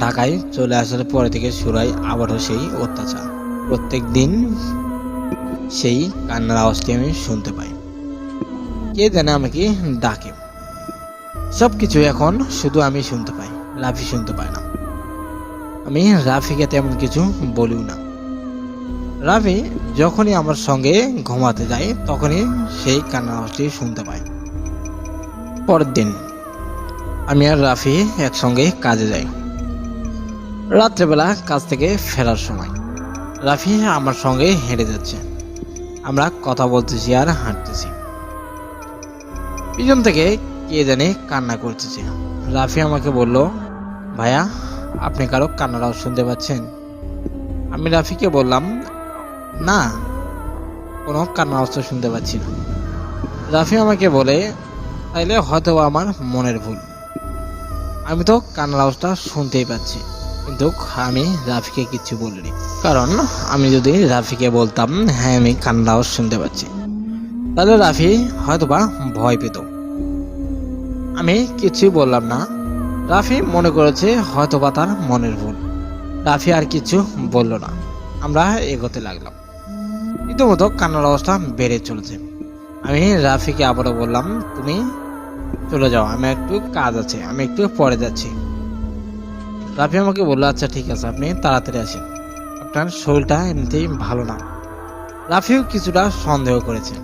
ঢাকায় চলে আসার পরে থেকে শুরু হয় আবারও সেই অত্যাচার। প্রত্যেক দিন সেই কান্নার আওয়াজটি আমি শুনতে পাই। কে জানে আমাকে ডাকে। সবকিছু এখন শুধু আমি শুনতে পাই, রাফি শুনতে পায় না। আমি রাফিকে তেমন কিছু বলিও না। রাফি যখনই আমার সঙ্গে ঘুমাতে যায় তখনই সেই কান্নার আওয়াজটি শুনতে পাই। পরের দিন আমি আর রাফি একসঙ্গে কাজে যাই। রাত্রেবেলা কাজ থেকে ফেরার সময় রাফি আমার সঙ্গে হেঁটে যাচ্ছে। আমরা কথা বলতেছি আর হাঁটতেছি। পিছন থেকে কে জানে কান্না করতেছে। রাফি আমাকে বলল, ভাইয়া আপনি কারো কান্নার আওয়াজ শুনতে পাচ্ছেন? আমি রাফিকে বললাম, না, কোনো কান্নার আওয়াজ তো শুনতে পাচ্ছি না। রাফি আমাকে বলে, তাইলে হয়তো আমার মনের ভুল, আমি তো কান্নার আওয়াজটা শুনতেই পাচ্ছি। কিন্তু আমি রাফিকে কিচ্ছু বলিনি, কারণ আমি যদি রাফিকে বলতাম হ্যাঁ আমি কান্নার আওয়াজ শুনতে পাচ্ছি, তাহলে রাফি হয়তোবা ভয় পেত। আমি কিছুই বললাম না। রাফি মনে করেছে হয়তোবা তার মনের ভুল। রাফি আর কিছু বলল না। আমরা এগোতে লাগলাম। রীতিমতো কান্নার আওয়াজটা বেড়ে চলেছে। আমি রাফিকে আবারও বললাম, তুমি চলে যাও, আমি একটু কাজ আছে, আমি একটু পরে যাচ্ছি। রাফি আমাকে বললো, আচ্ছা ঠিক আছে, আপনি তাড়াতাড়ি আসেন, আপনার শরীরটা এমনিতেই ভালো না। রাফিও কিছুটা সন্দেহ করেছে।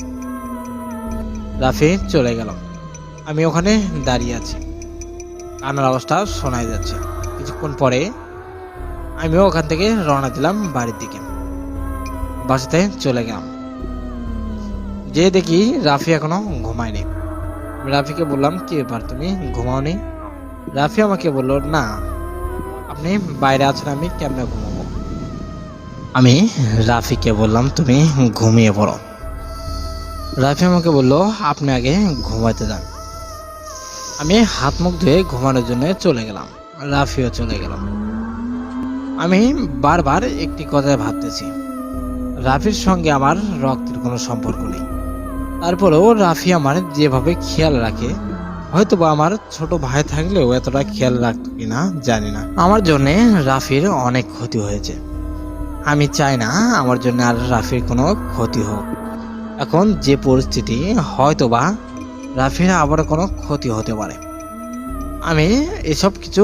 রাফি চলে গেল। আমি ওখানে দাঁড়িয়ে আছি, কান্নার আওয়াজটা শোনাই যাচ্ছে। কিছুক্ষণ পরে আমিও ওখান থেকে রওনা দিলাম বাড়ির দিকে। বাসাতে চলে গেলাম। যে দেখি রাফি এখনো ঘুমায়নি। আমি রাফিকে বললাম, কি ব্যাপার, তুমি ঘুমাওনি? রাফি আমাকে বলল, না, আপনি বাইরে আছেন, আমি কেমনে ঘুমাবো? আমি রাফিকে বললাম, তুমি ঘুমিয়ে পড়ো। রাফি আমাকে বলল, আপনি আগে ঘুমাইতে যান। আমি হাত মুখ ধুয়ে ঘুমানোর জন্য চলে গেলাম। রাফিও চলে গেলাম। আমি বারবার একটি কথায় ভাবতেছি, রাফির সঙ্গে আমার রক্তের কোনো সম্পর্ক নেই, তারপরেও রাফি আমার যেভাবে খেয়াল রাখে, হয়তোবা আমার ছোট ভাই থাকলেও এতটা খেয়াল রাখতো কিনা জানি না। আমার জন্য রাফির অনেক ক্ষতি হয়েছে। আমি চাই না আমার জন্য আর রাফির কোনো ক্ষতি হোক। এখন যে পরিস্থিতি, হয়তোবা রাফির আবার কোনো ক্ষতি হতে পারে। আমি এসব কিছু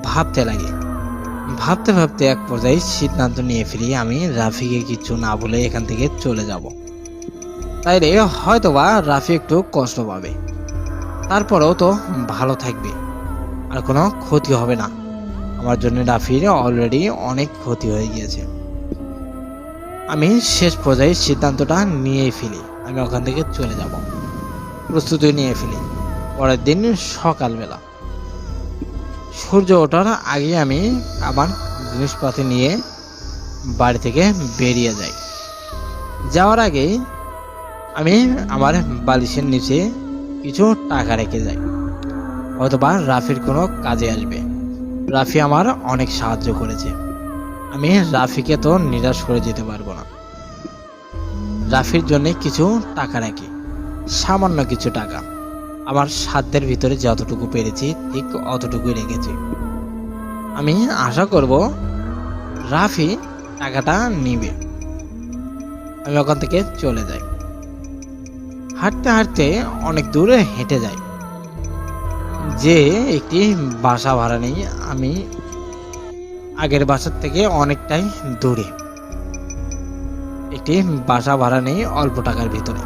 ভাবতে লাগি। ভাবতে ভাবতে এক পর্যায়ে সিদ্ধান্ত নিয়ে ফেলি, আমি রাফিকে কিছু না বলে এখান থেকে চলে যাব। তাইলে হয়তোবা রাফি একটু কষ্ট পাবে, তারপরেও তো ভালো থাকবে, আর কোনো ক্ষতি হবে না। আমার জন্য রাফির অলরেডি অনেক ক্ষতি হয়ে গিয়েছে। আমি শেষ পর্যায়ে সিদ্ধান্তটা নিয়েই ফেলি, আমি ওখান থেকে চলে যাব, প্রস্তুতি নিয়ে ফেলি। পরের দিন সকালবেলা সূর্য ওঠার আগে আমি আমার জিনিসপাতি নিয়ে বাড়ি থেকে বেরিয়ে যাই। যাওয়ার আগে আমি আমার বালিশের নিচে কিছু টাকা রেখে যাই, হয়তোবা রাফির কোনো কাজে আসবে। রাফি আমার অনেক সাহায্য করেছে, আমি রাফিকে তো নিরাশ করে যেতে পারবো না। রাফির জন্য কিছু টাকা রাখি, সামান্য কিছু টাকা, আমার সাধ্যের ভিতরে যতটুকু পেরেছি ঠিক অতটুকুই রেখেছি। আমি আশা করব রাফি টাকাটা নিবে। আমি ওখান থেকে চলে যাই। হাঁটতে হাঁটতে অনেক দূরে হেঁটে যাই, যে একটি বাসা ভাড়া নেই। আমি আগের বাসার থেকে অনেকটাই দূরে একটি বাসা ভাড়া নেই, অল্প টাকার ভিতরে,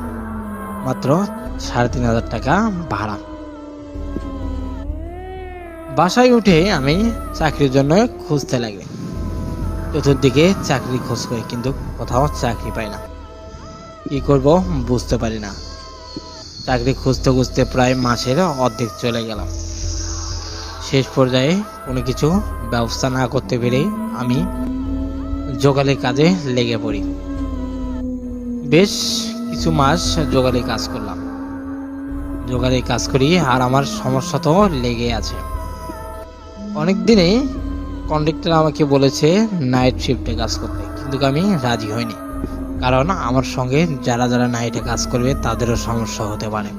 মাত্র ৩,৫০০ টাকা ভাড়া। বাসায় উঠে আমি চাকরির জন্য খুঁজতে লাগি। চতুর্দিকে চাকরি খোঁজ করি, কিন্তু কোথাও চাকরি পাই না। কি করব বুঝতে পারি না। চাকরি খুঁজতে খুঁজতে প্রায় মাসের অর্ধেক চলে গেলাম। শেষ পর্যায়ে কোনো কিছু ব্যবস্থা না করতে পেরে আমি জোগালির কাজে লেগে পড়ি। বেশ কিছু মাস জোগালি কাজ করলাম। জোগালি কাজ করি, আর আমার সমস্যা তো লেগে আছে। অনেক দিনেই কন্ডাক্টর আমাকে বলেছে নাইট শিফটে কাজ করতে, কিন্তু আমি রাজি হইনি, কারণ আমার সঙ্গে যারা যারা নাইটে কাজ করবে তাদেরও সমস্যা হতে পারে।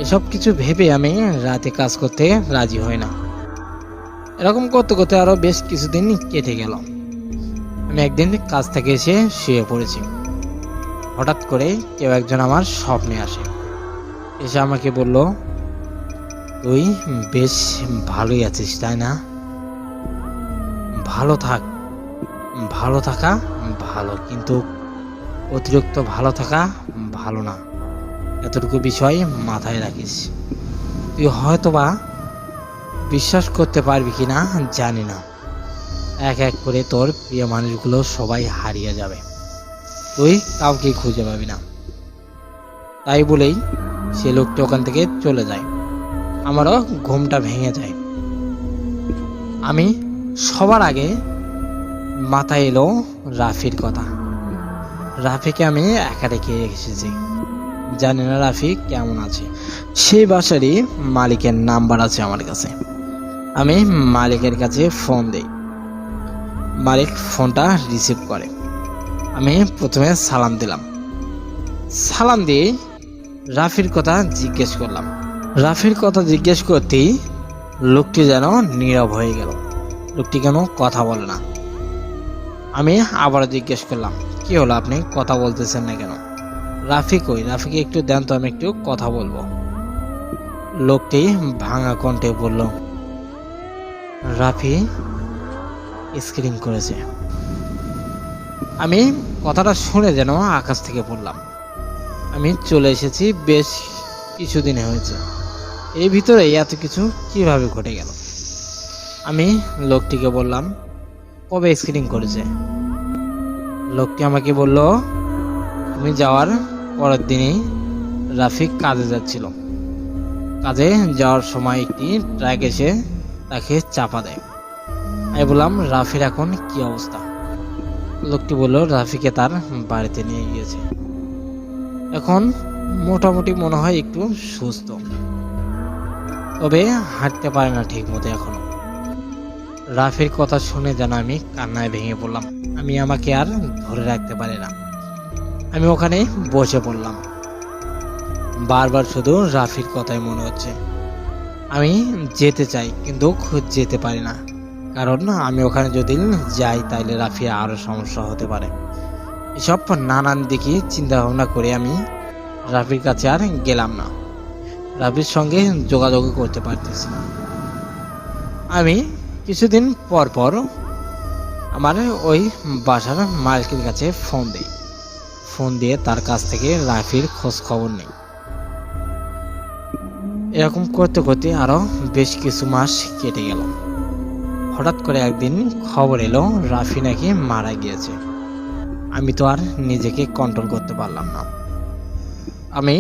এসব কিছু ভেবে আমি রাতে কাজ করতে রাজি হই না। এরকম করতে করতে আরো বেশ কিছুদিন কেটে গেল। আমি একদিন কাজ থেকে এসে শুয়ে পড়েছি। হঠাৎ করে কেউ একজন আমার স্বপ্নে আসে। এসে আমাকে বলল, তুই বেশ ভালোই আছিস তাই না? ভালো থাক। ভালো থাকা ভালো, কিন্তু অতিরিক্ত ভালো থাকা ভালো না। এতটুকু বিষয় মাথায় রাখিস। তুই হয়তোবা বিশ্বাস করতে পারবি কিনা জানি না, এক এক করে তোর প্রিয় মানুষগুলো সবাই হারিয়ে যাবে, তুই কাউকে খুঁজে পাবি না। তাই বলেই সে লোকটি ওখান থেকে চলে যায়। আমারও ঘুমটা ভেঙে যায়। আমি সবার আগে মাথায় এলো রাফির কথা। রাফিকে আমি একা রেখে এসেছি, জানি না রাফি কেমন আছে। সেই বাসারই মালিকের নাম্বার আছে আমার কাছে। আমি মালিকের কাছে ফোন দিই। মালিক ফোনটা রিসিভ করে। আমি প্রথমে সালাম দিলাম। সালাম দিয়ে রাফির কথা জিজ্ঞেস করলাম। রাফির কথা জিজ্ঞেস করতেই লোকটি যেন নীরব হয়ে গেল। লোকটি কেন কথা বলে না। আমি আবার জিজ্ঞেস করলাম, কি হলো, আপনি কথা বলতেছেন না কেন? রাফি কই? রাফিকে একটু দেন তো, আমি একটু কথা বলবো। লোকটি ভাঙা কণ্ঠে বলল, রাফি স্ক্রিন করেছে। আমি কথাটা শুনে যেন আকাশ থেকে পড়লাম। আমি চলে এসেছি বেশ কিছুদিন হয়েছে, এই ভিতরে এত কিছু কিভাবে ঘটে গেল? আমি লোকটিকে বললাম, কবে স্ক্রিনিং করেছে? লোকটি আমাকে বলল, তুমি যাওয়ার পরের দিনই রাফিক কাজে যাচ্ছিল। কাজে যাওয়ার সময় একটি ট্রাক এসে তাকে চাপা দেয়। আমি বললাম, রাফির এখন কি অবস্থা? লোকটি বলল, রাফিকে তার বাড়িতে নিয়ে গিয়েছে, এখন মোটামুটি মনে হয় একটু সুস্থ, তবে হাঁটতে পারে না ঠিক মতো এখনো। রাফির কথা শুনে যেন আমি কান্নায় ভেঙে পড়লাম। আমি আমাকে আর ধরে রাখতে পারি না। আমি ওখানে বসে পড়লাম। বারবার শুধু রাফির কথাই মনে হচ্ছে। আমি যেতে চাই কিন্তু যেতে পারি না, কারণ আমি ওখানে যদি যাই তাহলে রাফির আরো সমস্যা হতে পারে। এসব নানান দিকে চিন্তা ভাবনা করে আমি রাফির কাছে আর গেলাম না। রাফির সঙ্গে যোগাযোগ করতে পারতেছি না। আমি কিছুদিন পর পর আমার ওই বাসার মালিকের কাছে ফোন দিই। ফোন দিয়ে তার কাছ থেকে রাফির খোঁজ খবর নেই। এরকম করতে করতে আরো বেশ কিছু মাস কেটে গেল। হঠাৎ করে একদিন খবর এলো রাফি নাকি মারা গিয়েছে। আমি তো আর নিজেকে কন্ট্রোল করতে পারলাম না। আমি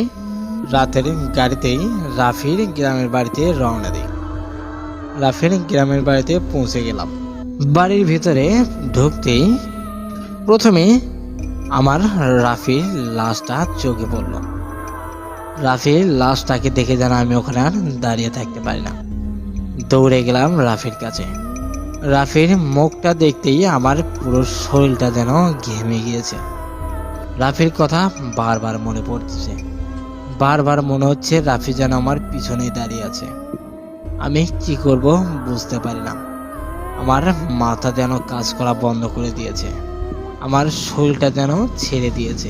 রাতের গাড়িতেই রাফির গ্রামের বাড়িতে রওনা দিই। রাফির গ্রামের বাড়িতে পৌঁছে গেলাম। বাড়ির ভিতরে ঢুকতেই প্রথমে আমার রাফির লাশটা চোখে পড়ল। রাফির লাশটাকে দেখে যেন আমি ওখানে আর দাঁড়িয়ে থাকতে পারি না। দৌড়ে গেলাম রাফির কাছে। রাফির মুখটা দেখতেই আমার পুরো শরীরটা যেন ঘেমে গিয়েছে। রাফির কথা বারবার মনে পড়ছে। বারবার মনে হচ্ছে রাফি যেন আমার পিছনেই দাঁড়িয়ে আছে। আমি কি করব বুঝতে পারি না। আমার মাথা যেন কাজ করা বন্ধ করে দিয়েছে। আমার শরীরটা যেন ছেড়ে দিয়েছে।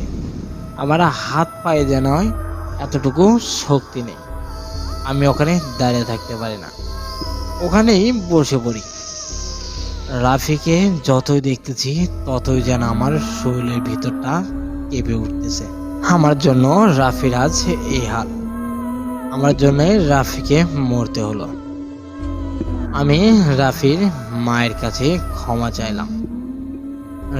আমার হাত পায়ে যেন এতটুকু শক্তি নেই। আমি ওখানে দাঁড়িয়ে থাকতে পারি না, ওখানেই বসে পড়ি। রাফিকে যতই দেখতেছি ততই যেন আমার শরীরের ভিতরটা কেঁপে উঠতেছে। আমার জন্য রাফির আজ এই হাল। আমার জন্য রাফিকে মরতে হলো। আমি রাফির মায়ের কাছে ক্ষমা চাইলাম।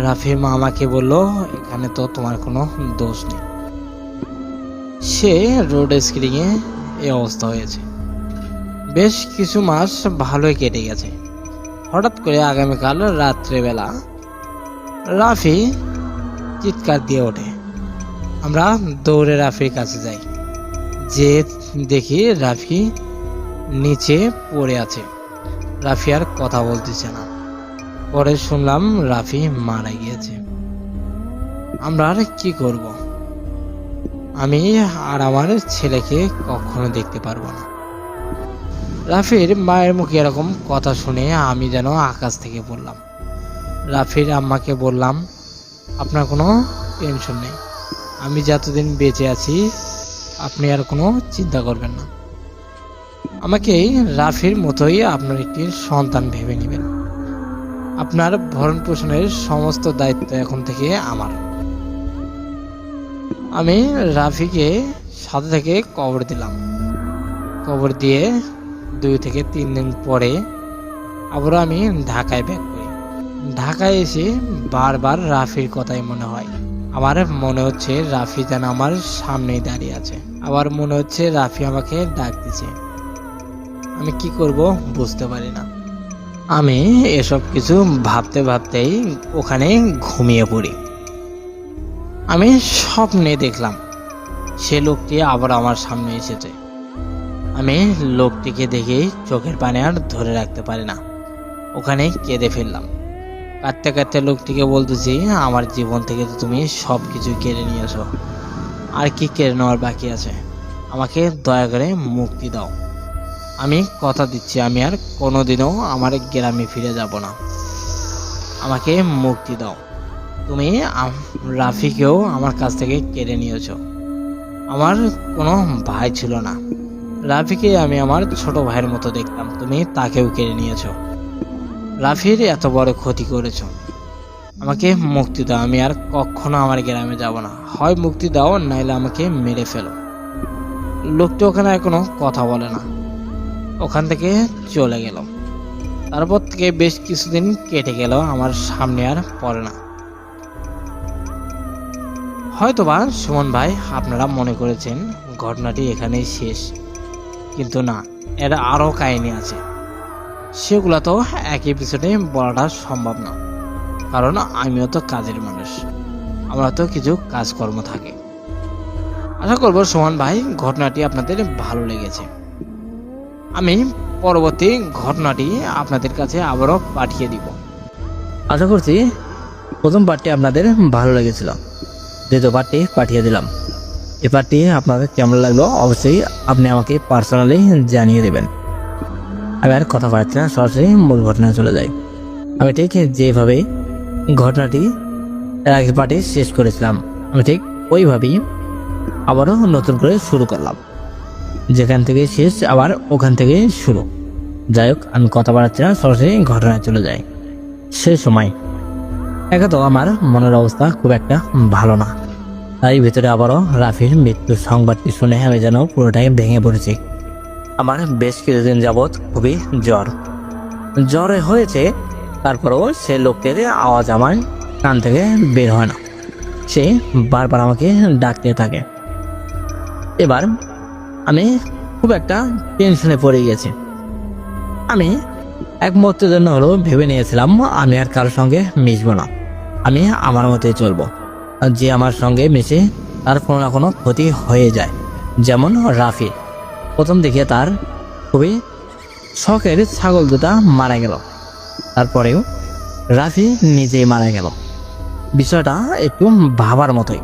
রাফির মা আমাকে বলল, এখানে তো তোমার কোনো দোষ নেই, সে রোড স্ক্রিনিংয়ে এই অবস্থা হয়েছে। বেশ কিছু মাস ভালোই কেটে গেছে। হঠাৎ করে আগামীকাল রাত্রেবেলা রাফি চিৎকার দিয়ে ওঠে। আমরা দৌড়ে রাফির কাছে যাই, যে দেখি রাফি নিচে পড়ে আছে। রাফি আর কথা বলতেছে না। পরে শুনলাম রাফি মারা গিয়েছে। আমরা আর কি করব? আমি আর আমার ছেলেকে কখনো দেখতে পারবো না। রাফির মায়ের মুখে এরকম কথা শুনে আমি যেন আকাশ থেকে পড়লাম। রাফির আম্মাকে বললাম, আপনার কোনো টেনশন নেই, আমি যতদিন বেঁচে আছি আপনি আর কোনো চিন্তা করবেন না। আমাকে রাফির মতোই আপনার একটি সন্তান ভেবে নেবেন। আপনার ভরণ পোষণের সমস্ত দায়িত্ব এখন থেকে আমার। আমি রাফিকে সাথে থেকে কবর দিলাম। কবর দিয়ে 2 থেকে 3 দিন পরে আবার আমি ঢাকায় ব্যাক করি। ঢাকায় এসে বারবার রাফির কথাই মনে হয়। আমার মনে হচ্ছে রাফি যেন আমার সামনেই দাঁড়িয়ে আছে। আবার মনে হচ্ছে রাফি আমাকে ডাকতেছে। আমি কি করব বুঝতে পারি না। আমি এসব কিছু ভাবতে ভাবতেই ওখানে ঘুমিয়ে পড়ি। আমি স্বপ্নে দেখলাম সে লোকটি আবার আমার সামনে এসেছে। আমি লোকটিকে দেখেই চোখের পানি আর ধরে রাখতে পারি না, ওখানে কেঁদে ফেললাম। কাঁদতে কাঁদতে লোকটিকে বলতেছি, আমার জীবন থেকে তো তুমি সব কিছু কেড়ে নিয়েছো, আর কি কেড়ে নেওয়ার বাকি আছে? আমাকে দয়া করে মুক্তি দাও। আমি কথা দিচ্ছি আমি আর কোনোদিনও আমার গ্রামে ফিরে যাব না। আমাকে মুক্তি দাও। তুমি রাফিকেও আমার কাছ থেকে কেড়ে নিয়েছো। আমার কোনো ভাই ছিল না, রাফিকে আমি আমার ছোট ভাইয়ের মতো দেখতাম, তুমি তাকেও কেড়ে নিয়েছো। রাফির এত বড় ক্ষতি করেছো। আমাকে মুক্তি দাও। আমি আর কখনো আমার গ্রামে যাব না। হয় মুক্তি দাও, নাইলে আমাকে মেরে ফেলো। লোকটি ওখানে কোনো কথা বলে না, ওখান থেকে চলে গেল। তারপর থেকে বেশ কিছুদিন কেটে গেল, আমার সামনে আর পড়ে না। হয়তোবা সুমন ভাই আপনারা মনে করেছেন ঘটনাটি এখানেই শেষ, কিন্তু না, এর আরও কাহিনী আছে। সেগুলো তো এক এপিসোডে বলাটা সম্ভব না, কারণ আমিও তো কাজের মানুষ, আমরা তো কিছু কাজকর্ম থাকে। আশা করব সুমন ভাই ঘটনাটি আপনাদের ভালো লেগেছে। আমি পরবর্তী ঘটনাটি আপনাদের কাছে আবারও পাঠিয়ে দিব। আশা করছি প্রথম পার্টটি আপনাদের ভালো লেগেছিল। দ্বিতীয় পার্টটি পাঠিয়ে দিলাম। এই পার্টটি আপনাদের কেমন লাগলো অবশ্যই আপনি আমাকে পার্সোনালি জানিয়ে দেবেন। আমি আর কথা বাড়াচ্ছি না, সরাসরি মূল ঘটনায় চলে যাই। আমি ঠিক যেভাবে ঘটনাটি এর আগে পার্টি শেষ করেছিলাম, আমি ঠিক ওইভাবেই আবারও নতুন করে শুরু করলাম। যেখান থেকে শেষ আবার ওখান থেকে শুরু। যাই হোক, আমি কথা বাড়াচ্ছি না, সরাসরি ঘটনায় চলে যাই। সে সময় একা তো আমার মনের অবস্থা খুব একটা ভালো না। তাই ভিতরে আবারও রাফির মৃত্যুর সংবাদটি শুনে আমি যেন পুরোটাই ভেঙে পড়েছি। আমার বেশ কিছুদিন যাবৎ খুবই জ্বর হয়েছে, তারপরেও সে লোকটির আওয়াজ আমার কান থেকে বের হয় না। সে বারবার আমাকে ডাকতে থাকে। এবার আমি খুব একটা টেনশনে পড়ে গেছি। আমি এক মুহূর্তের জন্য হলেও ভেবে নিয়েছিলাম আমি আর কারোর সঙ্গে মিশবো না, আমি আমার মতোই চলবো। যে আমার সঙ্গে মিশে তার কোনো না কোনো ক্ষতি হয়ে যায়। যেমন রাফি, প্রথম দেখে তার খুবই শখের ছাগল দুটা মারা গেল, তারপরেও রাফি নিজেই মারা গেল। বিষয়টা একটু ভাবার মতোই।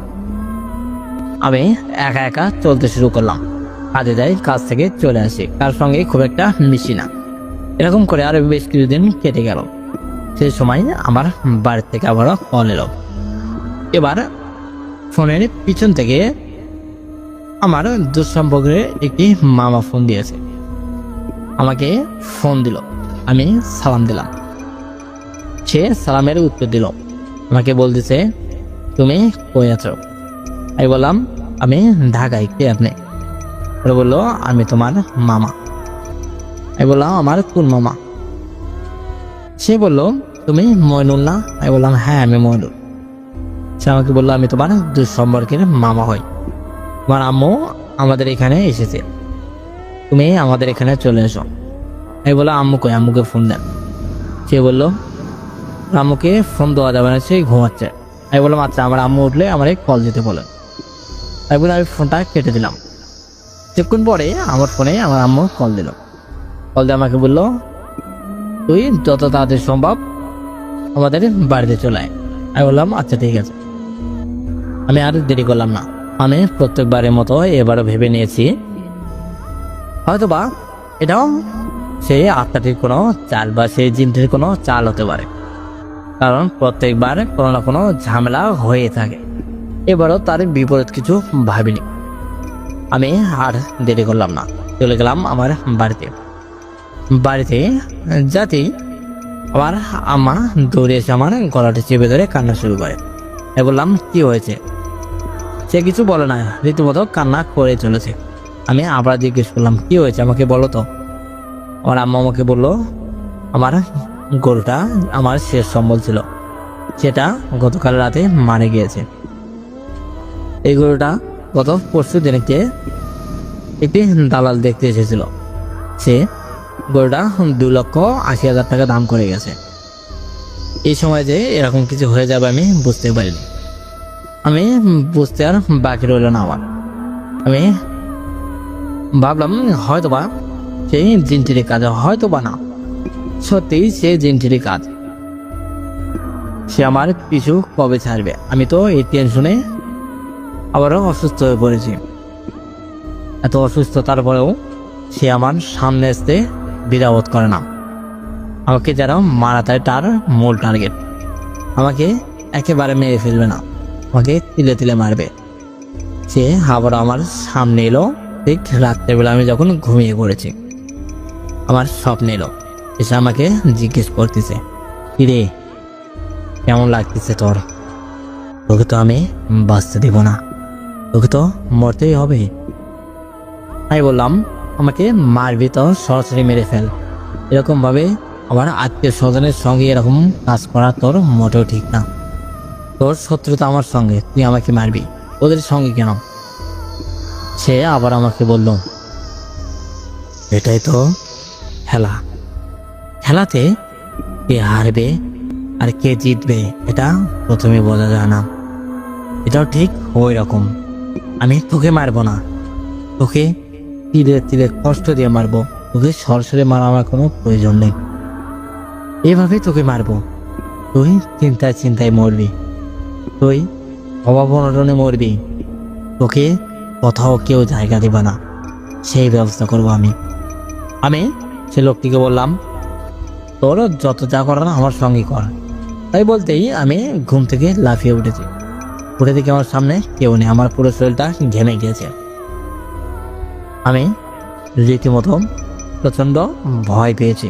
আমি একা একা চলতে শুরু করলাম। কাজে যাই, কাজ থেকে চলে আসি, কার সঙ্গে খুব একটা মিশি না। এরকম করে আরো বেশ কিছুদিন কেটে গেল। সেই সময় আমার বাড়ির থেকে আবারও কল এলো। এবার ফোনের পিছন থেকে আমার দুঃসম্পর্কের একটি মামা ফোন দিয়েছে। আমাকে ফোন দিল, আমি সালাম দিলাম। সে সালামের উত্তর দিল, আমাকে বলতেছে তুমি কই আছো? আমি বললাম আমি ঢাকায়। কে আপনি? বললো আমি তোমার মামা। আমি বললাম আমার কোন মামা? সে বলল তুমি মইনুল না? আমি বললাম হ্যাঁ আমি মইনুল। সে আমাকে বললো আমি তোমার দুঃসম্পর্কের মামা হই, তোমার আম্মু আমাদের এখানে এসেছে, তুমি আমাদের এখানে চলে এসো। আমি বললাম আম্মু কই? আম্মুকে ফোন দেন। সে বললো আম্মুকে ফোন দেওয়া যাবে না, সে ঘুমাচ্ছে। আমি বললাম আচ্ছা, আমার আম্মু উঠলে আমার কল দিতে বলেন। আমি বললাম আমি ফোনটা কেটে দিলাম। কিছুক্ষণ পরে আমার ফোনে আমার আম্মু কল দিল। কল দিয়ে আমাকে বললো তুই যত তাড়াতাড়ি সম্ভব আমাদের বাড়িতে চলে আয়। আমি বললাম আচ্ছা ঠিক আছে। আমি আর দেরি করলাম না। আমি প্রত্যেকবারের মতো এবারও ভেবে নিয়েছি হয়তোবা এটাও সেই আত্মাটির কোনো চাল বা সেই জিনটির কোনো চাল হতে পারে, কারণ প্রত্যেকবার কোনো না কোনো ঝামেলা হয়ে থাকে। এবারও তার বিপরীত কিছু ভাবিনি। আমি আর দেরি করলাম না, চলে গেলাম আমার বাড়িতে। বাড়িতে যাতেই আমার আম্মা দৌড়ে এসে আমার গলাটা চেপে ধরে কান্না শুরু করে। আমি বললাম কি হয়েছে? সে কিছু বলে না, রীতিমতো কান্না করে চলেছে। আমি আবার জিজ্ঞেস করলাম কি হয়েছে আমাকে বলো তো। আমার আম্মা আমাকে বললো আমার গরুটা আমার শেষ সম্বল ছিল, সেটা গতকাল রাতে মারা গিয়েছে। এই গরুটা গত পরশু দিনকে একটি দালাল দেখতে এসেছিল। সে গরুটা 2,80,000 টাকা দাম করে গেছে। এই সময় যে এরকম কিছু হয়ে যাবে আমি বুঝতে পারিনি। আমি বুঝতে আর বাকি রইল না আমার। আমি ভাবলাম হয়তোবা সেই জিনটির কাজ, হয়তোবা না, সত্যি সেই জিনটির কাজ। সে আমার পিছু কবে ছাড়বে? আমি তো এই টেনশনে আবারও অসুস্থ হয়ে পড়েছি। এত অসুস্থতার পরেও সে আমার সামনে আসতে দ্বিধাবোধ করে না। আমাকে যেন মারাটাই তার মূল টার্গেট। আমাকে একেবারে মেরে ফেলবে না, আমাকে তিলে তিলে মারবে। সে আবার আমার সামনে এলো ঠিক রাত্রেবেলা আমি যখন ঘুমিয়ে পড়েছি। আমার স্বপ্নে এলো, এসে আমাকে জিজ্ঞেস করতেছে কিরে কেমন লাগতেছে তোর? তোকে তো আমি বাঁচতে দিব না, তোকে তো মরতেই হবে। আমি বললাম আমাকে মারবি তো সরাসরি মেরে ফেল। এরকম ভাবে আমার আত্মীয় স্বজনের সঙ্গে এরকম কাজ করা তোর মোটেও ঠিক না। তোর শত্রুতা আমার সঙ্গে, তুই আমাকে মারবি, ওদের সঙ্গে কেন? সে আবার আমাকে বলল এটাই তো খেলা, খেলাতে কে হারবে আর কে জিতবে এটা প্রথমে বোঝা যায় না। এটাও ঠিক ওই রকম। আমি তোকে মারবো না, তোকে তীরে তীরে কষ্ট দিয়ে মারবো। তোকে সরাসরি মারা আমার কোনো প্রয়োজন নেই। এভাবে তোকে মারবো, তুই চিন্তায় চিন্তায় মরবি, তুই অভাব অনটনে মরবি, তোকে কোথাও কেউ জায়গা দিবা না, সেই ব্যবস্থা করবো আমি। আমি সে লোকটিকে বললাম তোর যত যা করার আমার সঙ্গে কর। তাই বলতেই আমি ঘুম থেকে লাফিয়ে উঠেছি। উঠে দেখি আমার সামনে কেউ নেই, আমার পুরো শরীরটা ঘেমে গিয়েছে। আমি রীতিমতো প্রচণ্ড ভয় পেয়েছি।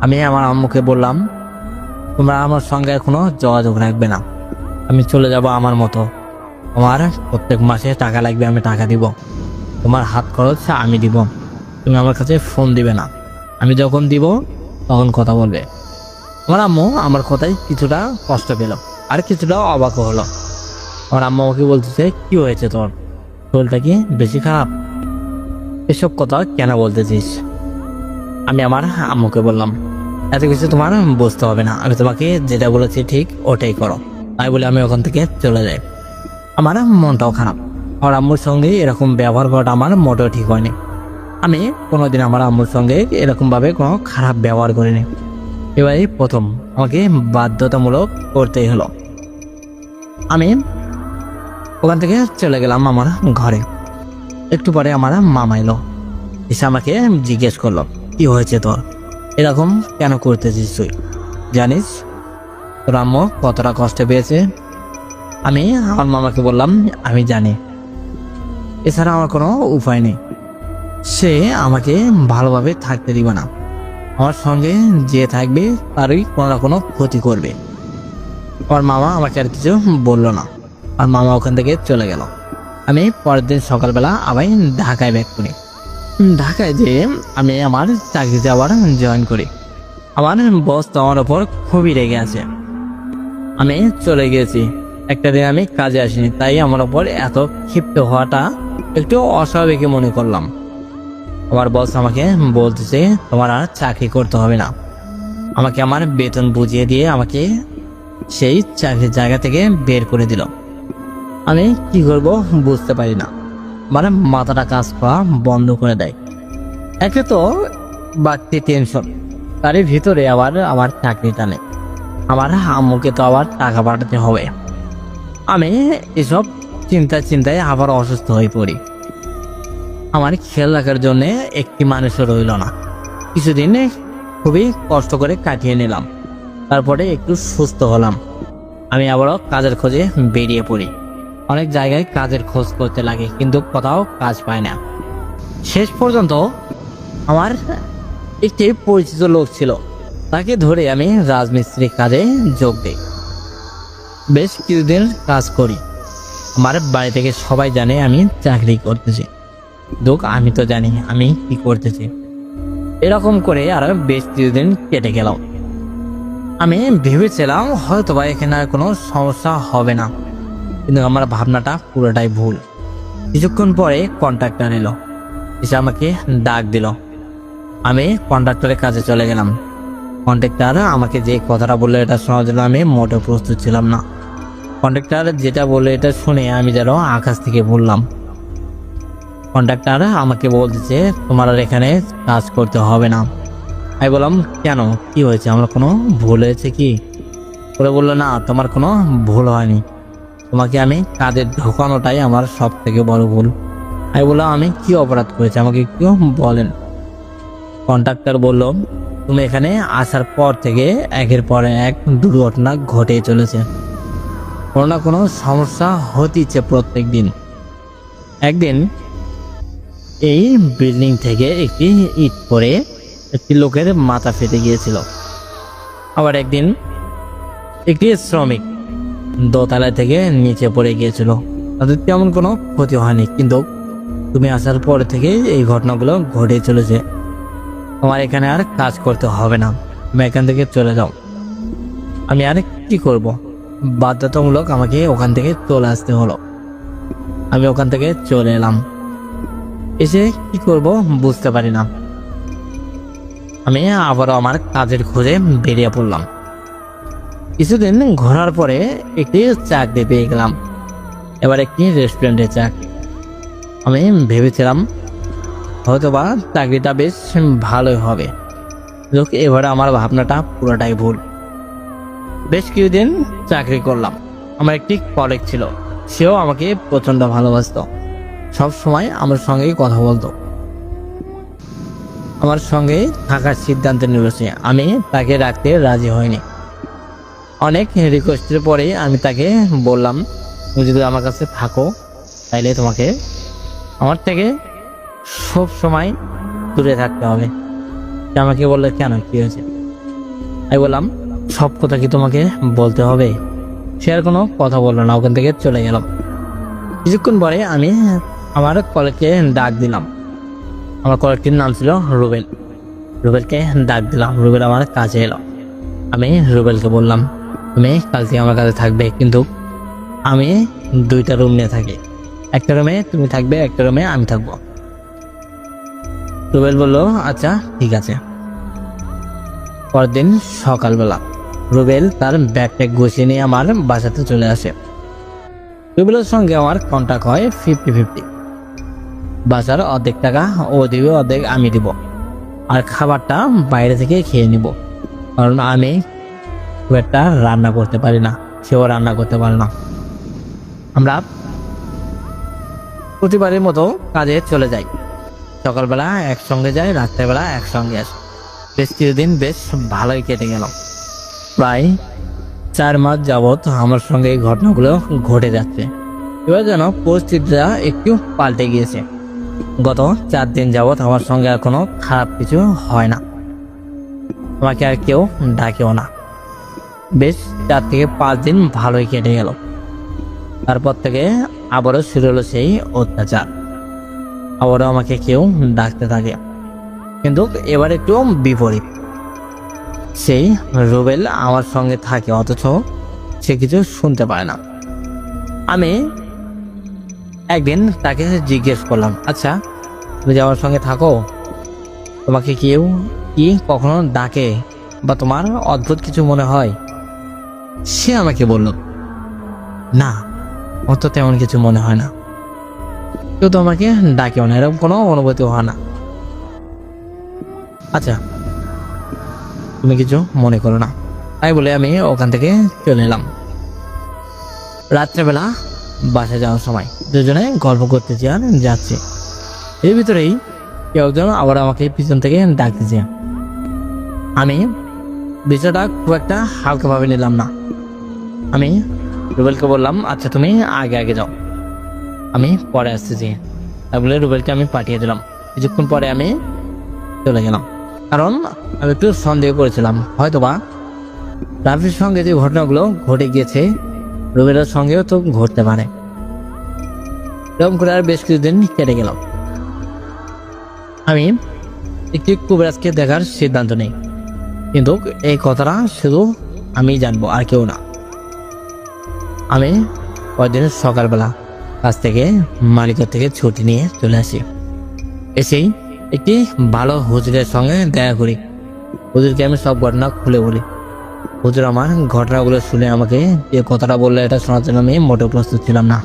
আমি আমার আম্মুকে বললাম তোমরা আমার সঙ্গে কোনো যোগাযোগ রাখবে না, আমি চলে যাব আমার মতো। আমার প্রত্যেক মাসে টাকা লাগবে, আমি টাকা দিব। তোমার হাত খরচ আমি দিব, তুমি আমার কাছে ফোন দিবে না। আমি যখন দিব তখন কথা বলবে। আমার আম্মু আমার কথায় কিছুটা কষ্ট পেল আর কিছুটা অবাক হলো। আমার আম্মু আমাকে বলতেছে কি হয়েছে তোর, শরীরটা কি বেশি খারাপ? এসব কথা কেন বলতেছিস? আমি আমার আম্মুকে বললাম এত কিছু তোমার বুঝতে হবে না, আমি তোমাকে যেটা বলেছি ঠিক ওটাই করো। তাই বলে আমি ওখান থেকে চলে যাই। আমার মনটাও খারাপ। আমার আম্মুর সঙ্গে এরকম ব্যবহার করাটা আমার মোটেও ঠিক হয়নি। আমি কোনোদিন আমার আম্মুর সঙ্গে এরকমভাবে কোনো খারাপ ব্যবহার করিনি। এবারে প্রথম আমাকে বাধ্যতামূলক করতেই হলো। আমি ওখান থেকে চলে গেলাম আমার ঘরে। একটু পরে আমার মামা এলো, এসে আমাকে জিজ্ঞেস করলো কি হয়েছে তোর, এরকম কেন করতেছিস তুই? জানিস তোর আম্মু কতটা কষ্ট পেয়েছে? আমি আমার মামাকে বললাম আমি জানি, এছাড়া আমার কোনো উপায় নেই। সে আমাকে ভালোভাবে থাকতে দিবে না, আমার সঙ্গে যে থাকবে তারই কোনো না কোনো ক্ষতি করবে। আমার মামা আমাকে আর কিছু বললো না, আর মামা ওখান থেকে চলে গেল। আমি পরের দিন সকালবেলা আবার ঢাকায় ব্যাক করি। ঢাকায় যেয়ে আমি আমার চাকরিতে আবার জয়েন করি। আমার বস তো আমার ওপর খুবই রেগে আছে। আমি চলে গিয়েছি, একটা দিন আমি কাজে আসিনি, তাই আমার ওপর এত ক্ষিপ্ত হওয়াটা একটু অস্বাভাবিক মনে করলাম। আমার বস আমাকে বলতেছে তোমার আর চাকরি করতে হবে না। আমাকে আমার বেতন বুঝিয়ে দিয়ে আমাকে সেই চাকরির জায়গা থেকে বের করে দিল। আমি কি করব বুঝতে পারি না, মানে মাথাটা কাজ করা বন্ধ করে দেয়। একে তো বাড়তি টেনশন, তারই ভিতরে আবার আমার চাকরিটা নেই। আমার আম্মুকে তো আবার টাকা পাঠাতে হবে। আমি এসব চিন্তায় আবার অসুস্থ হয়ে পড়ি। আমার খেয়াল রাখার জন্য একটি মানুষও রইল না। কিছুদিন খুবই কষ্ট করে কাটিয়ে নিলাম, তারপরে একটু সুস্থ হলাম। আমি আবারও কাজের খোঁজে বেরিয়ে পড়ি। অনেক জায়গায় কাজের খোঁজ করতে লাগে, কিন্তু কোথাও কাজ পায় না। শেষ পর্যন্ত আমার একটি পরিচিত লোক ছিল, তাকে ধরে আমি রাজমিস্ত্রি কাজে যোগ দিই। বেশ কিছুদিন কাজ করি। আমার বাড়ি থেকে সবাই জানে আমি চাকরি করতেছি, দুঃখ আমি তো জানি আমি কি করতেছি। এরকম করে আরো বেশ কিছুদিন কেটে গেল। আমি ভেবেছিলাম হয়তো বা এখানে আর কোনো সমস্যা হবে না, কিন্তু আমার ভাবনাটা পুরোটাই ভুল। কিছুক্ষণ পরে কন্ট্রাক্টর এলো, এসে আমাকে ডাক দিল। আমি কন্ট্রাক্টরের কাছে চলে গেলাম। কন্ট্রাক্টর আমাকে যে কথাটা বললো এটা শোনার জন্য আমি মোটেও প্রস্তুত ছিলাম না। কন্ট্রাক্টর যেটা বললো এটা শুনে আমি যেন আকাশ থেকে বললাম। কন্ট্রাক্টর আমাকে বলতেছে তোমার আর এখানে কাজ করতে হবে না। আমি বললাম কেন, কি হয়েছে, আমার কোনো ভুল হয়েছে কি? ওরা বললো না, তোমার কোনো ভুল হয়নি, তোমাকে আমি কাজে ঢোকানোটাই আমার সব থেকে বড় ভুল। আমি বললাম আমি কি অপরাধ করেছি আমাকে একটু বলেন। কন্ট্রাক্টর বলল তুমি এখানে আসার পর থেকে একের পর এক দুর্ঘটনা ঘটে চলেছে, কোনো না কোনো সমস্যা হতেইছে প্রত্যেক দিন। একদিন এই বিল্ডিং থেকে একটি ইট পড়ে একটি লোকের মাথা ফেটে গিয়েছিল। আবার একদিন একটি শ্রমিক দোতলা থেকে নিচে পড়ে গিয়েছিল, তাদের তেমন কোনো ক্ষতি হয়নি, কিন্তু তুমি আসার পর থেকে এই ঘটনাগুলো ঘটে চলেছে। তোমার এখানে আর কাজ করতে হবে না, তুমি এখান থেকে চলে যাও। আমি আর কি করব, বাধ্যতামূলক আমাকে ওখান থেকে চলে আসতে হলো। আমি ওখান থেকে চলে এলাম। এসে কি করব বুঝতে পারি না। আমি আবারও আমার কাজের খোঁজে বেরিয়ে পড়লাম। কিছুদিন ঘোরার পরে একটি চাকরি পেয়ে গেলাম, এবার একটি রেস্টুরেন্টে চাকরি। আমি ভেবেছিলাম হয়তোবা চাকরিটা বেশ ভালোই হবে, এবারে আমার ভাবনাটা পুরোটাই ভুল। বেশ কিছুদিন চাকরি করলাম। আমার একটি কলিগ ছিল, সেও আমাকে প্রচন্ড ভালোবাসতো, সব সময় আমার সঙ্গেই কথা বলতো, আমার সঙ্গে থাকার সিদ্ধান্ত নিল সে। আমি তাকে রাখতে রাজি হইনি। অনেক রিকোয়েস্টের পরে আমি তাকে বললাম তুমি যদি আমার কাছে থাকো তাইলে তোমাকে আমার থেকে সব সময় দূরে থাকতে হবে। সে আমাকে বললো কেন, কি হয়েছে? আমি বললাম সব কথা কি তোমাকে বলতে হবে? সে আর কোনো কথা বললো না, ওখান থেকে চলে গেলাম। কিছুক্ষণ পরে আমি আমার কলেজকে ডাক দিলাম। আমার কলেজটির নাম ছিল রুবেল। রুবেলকে ডাক দিলাম, রুবেল আমার কাছে এলো। আমি রুবেলকে বললাম তুমি কালকে আমার কাছে থাকবে, কিন্তু আমি দুইটা রুম নিয়ে থাকি, একটা রুমে তুমি থাকবে, একটা রুমে আমি থাকবো। রুবেল বললো আচ্ছা ঠিক আছে। পরের দিন সকালবেলা রুবেল তার ব্যাগটা গুছিয়ে নিয়ে আমার বাসাতে চলে আসে। রুবেলের সঙ্গে আমার কন্ট্যাক্ট হয় 50-50। বাসার অর্ধেক টাকা ও দিবে, অর্ধেক আমি দিব, আর খাবারটা বাইরে থেকে খেয়ে নিব, কারণ আমি খুব একটা রান্না করতে পারি না, সেও রান্না করতে পারে না। আমরা প্রতিবারের মতো কাজে চলে যাই, সকালবেলা একসঙ্গে যাই, রাত্রেবেলা একসঙ্গে আসি। বেশ কিছুদিন বেশ ভালোই কেটে গেল। প্রায় 4 মাস যাবৎ আমার সঙ্গে এই ঘটনাগুলো ঘটে যাচ্ছে। এবার যেন পরিস্থিতিটা একটু পাল্টে গিয়েছে। গত 4 দিন যাবৎ আমার সঙ্গে আর কোনো খারাপ কিছু হয় না, আমাকে আর কেউ ডাকেও না। বেশ 4 থেকে 5 দিন ভালোই কেটে গেল। তারপর থেকে আবারও শুরু হলো সেই অত্যাচার, আবারও আমাকে কেউ ডাকতে থাকে, কিন্তু এবার একটু বিপরীত। সেই রুবেল আমার সঙ্গে থাকে, অথচ সে কিছু শুনতে পায় না। আমি একদিন তাকে জিজ্ঞেস করলাম আচ্ছা তুমি যে আমার সঙ্গে থাকো, তোমাকে কেউ কি কখনো ডাকে বা তোমার অদ্ভুত কিছু মনে হয়? সে আমাকে বলল না, আমার তো তেমন কিছু মনে হয় না, কেউ তো আমাকে ডাকেও না, এরকম কোনো অনুভূতি হয় না। আচ্ছা তুমি কিছু মনে করো না, তাই বলে আমি ওখান থেকে চলে এলাম। রাত্রেবেলা বাসায় যাওয়ার সময় দুজনে গল্প করতেছি আর যাচ্ছি, এর ভিতরেই কেউ একজন আবার আমাকে পিছন থেকে ডাকতেছে। আমি বিষয়টা খুব একটা হালকাভাবে নিলাম না। আমি রুবেলকে বললাম আচ্ছা তুমি আগে আগে যাও, আমি পরে আসতেছি, তাই বলে রুবেলকে আমি পাঠিয়ে দিলাম। কিছুক্ষণ পরে আমি চলে গেলাম, কারণ আমি একটু সন্দেহ করেছিলাম হয়তোবা রাফির সঙ্গে যে ঘটনাগুলো ঘটে গিয়েছে রুবেলের সঙ্গেও তো ঘটতে পারে। এরকম করে আর বেশ কিছুদিন কেটে গেল। আমি একটি কুবরাজকে দেখার সিদ্ধান্ত নেই, কিন্তু এই কথাটা শুধু আমি জানবো, আর কেউ না। আমি কয়েকদিন সকালবেলা কাছ থেকে মালিকের থেকে ছুটি নিয়ে চলে আসি। এসেই একটি ভালো হুজুরের সঙ্গে দেখা করি। হুজুরকে আমি সব ঘটনা খুলে বলি। হুজুর আমার ঘটনাগুলো শুনে আমাকে যে কথাটা বললো এটা শোনার জন্য আমি মোটেও প্রস্তুত ছিলাম না।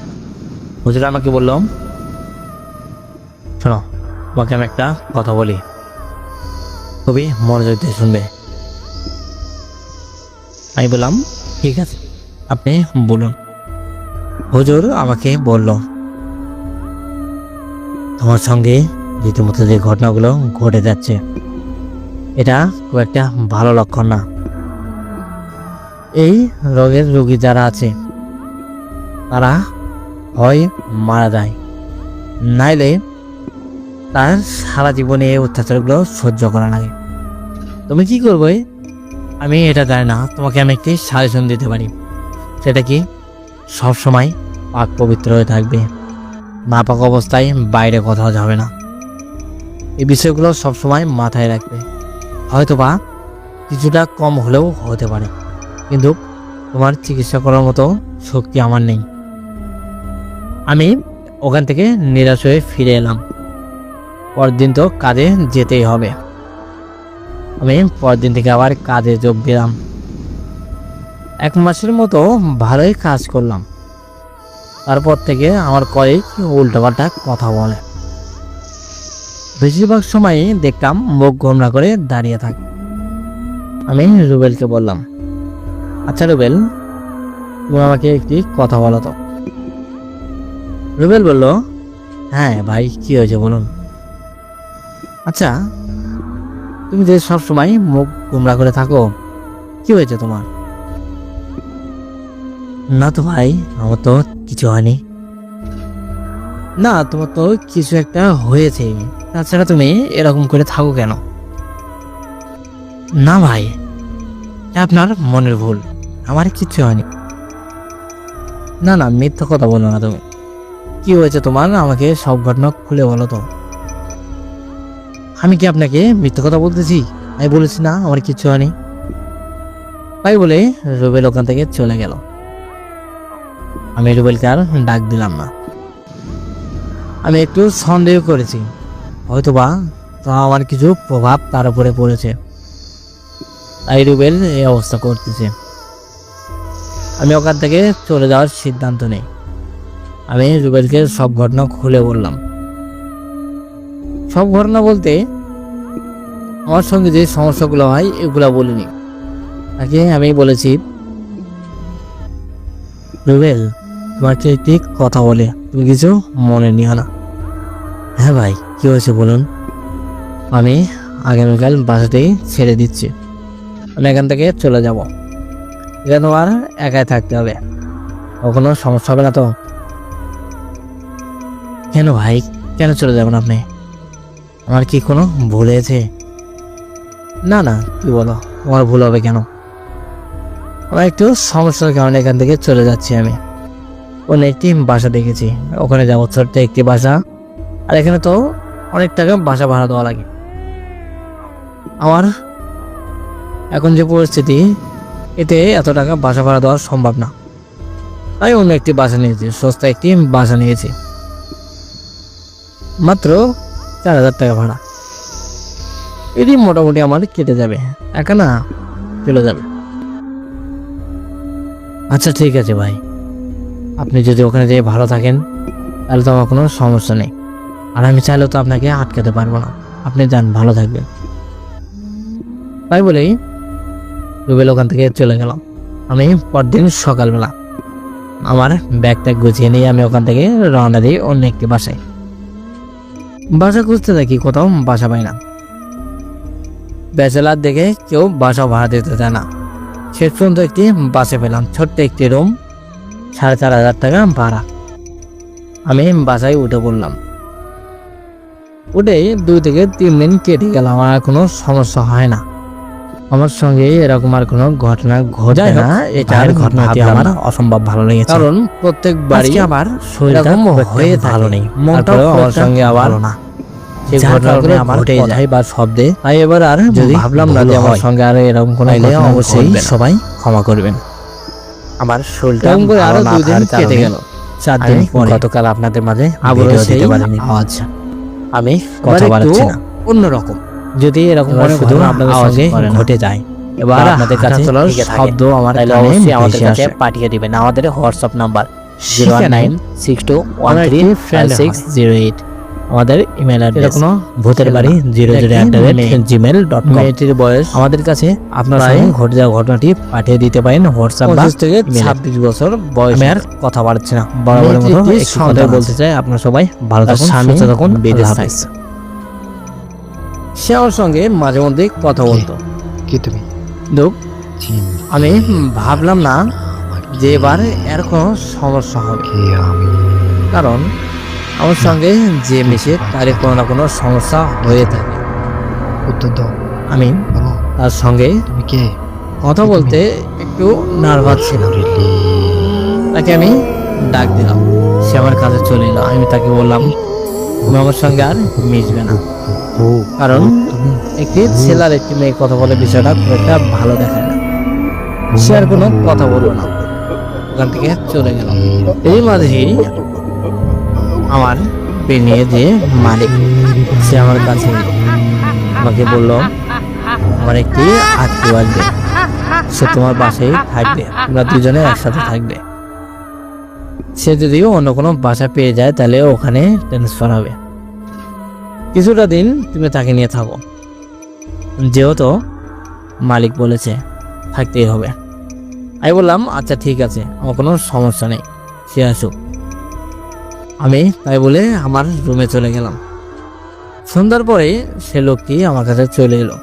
হুজুর আমাকে বলল, শোনো, তোমাকে আমি একটা কথা বলি, খুবই মনোযোগ দিয়ে শুনবে। আমি বললাম, ঠিক আছে, আপনি বলুন। হুজুর আমাকে বলল, তোমার সঙ্গে রীতিমতো যে ঘটনাগুলো ঘটে যাচ্ছে এটা খুব একটা ভালো লক্ষণ না। এই রোগের রোগী যারা আছে তারা হয় মারা যায়, নাইলে তার সারা জীবনে এই অত্যাচারগুলো সহ্য করা লাগে। তুমি কি করবে আমি এটা জানি না, তোমাকে আমি একটি সাজেশন দিতে পারি। সেটা কি, সব সময় পাক পবিত্র হয়ে থাকবে, না পাক অবস্থায় বাইরে কোথাও যাবে না। এই বিষয়গুলো সবসময় মাথায় রাখবে। হয়তোবা কিছুটা কম হলেও হতে পারে, কিন্তু তোমার চিকিৎসা করার মতো শক্তি আমার নেই। আমি ওখান থেকে নিরাশ হয়ে ফিরে এলাম। পরদিন তো কাজে যেতেই হবে। আমি পরদিন থেকে আবার কাজে যোগ দিলাম। 1 মাসের মতো ভালোই কাজ করলাম। তারপর থেকে আমার কলিগ উল্টোপাল্টা কথা বলে। বেশিরভাগ সময়ই দেখতাম মুখ গোমরা করে দাঁড়িয়ে থাকে। আমি রুবেলকে বললাম, আচ্ছা রুবেল, তুমি আমাকে একটি কথা বলো তো। রুবেল বলল, হ্যাঁ ভাই, কি হয়েছে বলুন। আচ্ছা, তুমি যে সব সময় মুখ গোমরা করে থাকো, কি হয়েছে তোমার? না তো ভাই, আমার তো কিছু হয়নি। না, তোমার তো কিছু একটা হয়েছে, তাছাড়া তুমি এরকম করে থাকো কেন? না ভাই, আপনার মনের ভুল, আমার কিচ্ছু হয়নি। না না, মিথ্যা কথা বলো না তুমি। কি হয়েছে তোমার, আমাকে সব ঘটনা খুলে বলো তো। আমি কি আপনাকে মিথ্যা কথা বলতেছি? আমি বলেছি না আমার কিচ্ছু হয়নি। তাই বলে রুবেল ওখান থেকে চলে গেল। আমি রুবেলকে আর ডাক দিলাম না। আমি একটু সন্দেহ করেছি হয়তোবা তা আমার কিছু প্রভাব তার উপরে পড়েছে, তাই রুবেল এই অবস্থা করতেছে। আমি ওখান থেকে চলে যাওয়ার সিদ্ধান্ত নেই। আমি রুবেলকে সব ঘটনা খুলে বললাম। সব ঘটনা বলতে আমার সঙ্গে যে সমস্যাগুলো হয় এগুলো বলিনি, তাকে আমি বলেছি, রুবেল, তোমাকে একটি কথা বলে, তুমি কিছু মনে নিও না। হ্যাঁ ভাই, কি হয়েছে বলুন। আমি আগামীকাল বাসাতেই ছেড়ে দিচ্ছি। আমি এখান থেকে চলে যাব। এখানে তোমার একাই থাকতে হবে, কখনো সমস্যা হবে না তো? কেন ভাই, কেন চলে যাবেন আপনি? আমার কি কোনো ভুল হয়েছে? না না, কি বলো, তোমার ভুল হবে কেন? আমার একটু সমস্যার কারণে এখান থেকে চলে যাচ্ছি। আমি অন্য একটি বাসা দেখেছি, ওখানে যাবো। ছোট্ট একটি বাসা, আর এখানে তো অনেক টাকা বাসা ভাড়া দেওয়া লাগে। আমার এখন যে পরিস্থিতি, এতে এত টাকা বাসা ভাড়া দেওয়া সম্ভব না। তাই অন্য একটি বাসা নিয়েছি, সস্তা একটি বাসা নিয়েছি, মাত্র 4000 টাকা ভাড়া। এটি মোটামুটি আমার কেটে যাবে, একা না চলে যাবে। আচ্ছা ঠিক আছে ভাই, আপনি যদি ওখানে যেয়ে ভালো থাকেন তাহলে তো আমার কোনো সমস্যা নেই, আর আমি চাইলেও তো আপনাকে আটকাতে পারবো না। আপনি যান, ভালো থাকবেন। তাই বলেই রুবেল ওখান থেকে চলে গেলাম। আমি পরদিন সকালবেলা আমার ব্যাগটা গুছিয়ে নিয়ে আমি ওখান থেকে রওনা দিই অন্য একটি বাসায়। বাসা খুঁজতে থাকি, কোথাও বাসা পাই না। ব্যাচেলার দেখে কেউ বাসা ভাড়া দিতে চায় না। শেষ পর্যন্ত একটি বাসে পেলাম, ছোট্ট একটি রুম, 4500 টাকা ভাড়া। আমি বাসায় উঠে পড়লাম। উঠে 2 থেকে 3 দিন কেটে গেল, আমার আর কোনো সমস্যা হয় না। আমার সঙ্গে এরকম আর কোনো ঘটনা ঘটে না। এটার ঘটনাটি আমার অসম্ভব ভালো লেগেছে, কারণ প্রত্যেকবারই আমার শরীরটা হয়ে ভালো নেই, মনটাও আমার সঙ্গে আবার না। সেই ঘটনাগুলো আমার কথাই বা শব্দে, তাই এবার আর যদি ভাবলাম না যে আমার সঙ্গে আর এরকম কোনো ঘটনা অবশ্যই সবাই ক্ষমা করবেন। আমার শরীরটা আরো 2 দিন কেটে গেল। 4 দিন পরে গতকাল আপনাদের মাঝে ভিডিও দিতে পারিনি, আওয়াজ আমি কথা বলছি না, অন্যরকম। যদি এরকম কোনো ঘটনা আপনাদের সঙ্গে ঘটে যায় এবার আপনাদের কাছে শব্দ আমার অবশ্যই আমাদের কাছে পাঠিয়ে দিবেন। আমাদের হোয়াটসঅ্যাপ নাম্বার 09621356608, আমাদের ইমেল অ্যাড্রেস ভূতের বাড়ি 00@gmail.com। এটির বয়স আমাদের কাছে আপনার সঙ্গে ঘটে যাওয়া ঘটনাটি পাঠিয়ে দিতে পারেন হোয়াটসঅ্যাপ বা 25 থেকে 26 বছর বয়স। আমি আর কথা বাড়ছি না, বরাবরের মতো একটু কথা বলতে চাই। আপনারা সবাই ভালো থাকুন, সুস্থ থাকুন, বিদেশ থাকুন। সে আমার সঙ্গে মাঝে মধ্যে কথা বলতো। কি তুমি? আমি ভাবলাম না যে এবার এর কোনো সমস্যা হবে, কারণ আমার সঙ্গে যে মিশে তার কোনো না কোনো সমস্যা হয়ে থাকে। উত্তর দাও, আমি বলো তার সঙ্গে তুমি কে? কথা বলতে একটু নার্ভাস ছিলাম। তাকে আমি ডাক দিলাম, সে আমার কাছে চলে এলো। আমি তাকে বললাম তুমি আমার সঙ্গে আর মিশবে না, কারণ একটি ছেলে আর একটি মেয়ে কথা বলে বিষয়টা খুব একটা ভালো দেখায় না। সে আর কোনো কথা বললো না, ওখান থেকে চলে গেল। এই মাঝেই আমার পেনিয়ে যে মালিক, সে আমার কাছে এলো, আমাকে বলল আমার একটি আত্মীয় আসবে, সে তোমার বাসায় থাকবে, তোমরা দুজনে একসাথে থাকবে। সে যদি অন্য কোনো বাসা পেয়ে যায় তাহলে ওখানে ট্রান্সফার হবে। কিছুটা দিন তুমি তাকে নিয়ে থাকো, যেহেতু মালিক বলেছে থাকতেই হবে। আমি বললাম আচ্ছা ঠিক আছে, আমার কোনো সমস্যা নেই, সে আসুক। আমি তাই বলে আমার রুমে চলে গেলাম। সন্ধ্যার পরে সে লোকটি আমার কাছে চলে এলো।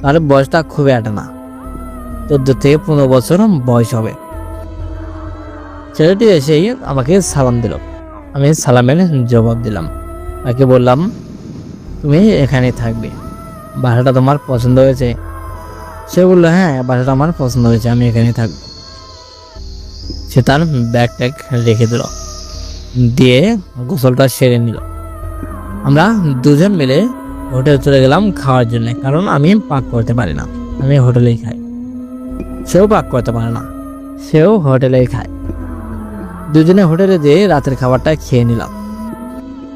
তার বয়সটা খুবই একটা না, 14 থেকে 15 বছর বয়স হবে। ছেলেটি এসেই আমাকে সালাম দিল। আমি সালামের জবাব দিলাম। তাকে বললাম তুমি এখানে থাকবে, বাসাটা তোমার পছন্দ হয়েছে? সে বললো হ্যাঁ, বাসাটা আমার পছন্দ হয়েছে, আমি এখানে থাকবো। সে তার ব্যাগ ট্যাগ রেখে দিল, দিয়ে গোসলটা সেরে নিল। আমরা দুজন মিলে হোটেল চলে গেলাম খাওয়ার জন্য, কারণ আমি পাক করতে পারি না, আমি হোটেলেই খাই। সেও পাক করতে পারে না, সেও হোটেলেই খায়। দুজনে হোটেলে যেয়ে রাতের খাবারটা খেয়ে নিলাম।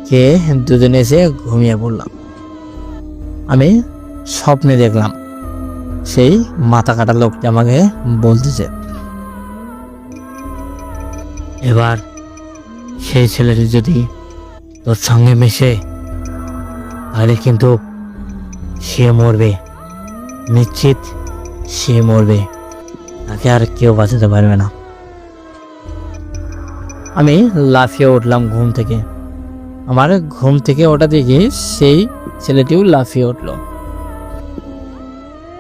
খেয়ে দুজনে এসে ঘুমিয়ে পড়লাম। আমি স্বপ্নে দেখলাম সেই মাথা কাটা লোকটি আমাকে বলতেছে এবার সেই ছেলেটি যদি তোর সঙ্গে মেশে তাহলে কিন্তু সে মরবে, নিশ্চিত সে মরবে, তাকে আর কেউ বাঁচাতে পারবে না। আমি লাফিয়ে উঠলাম ঘুম থেকে। আমার ঘুম থেকে ওটা দেখে সেই ছেলেটিও লাফিয়ে উঠলো।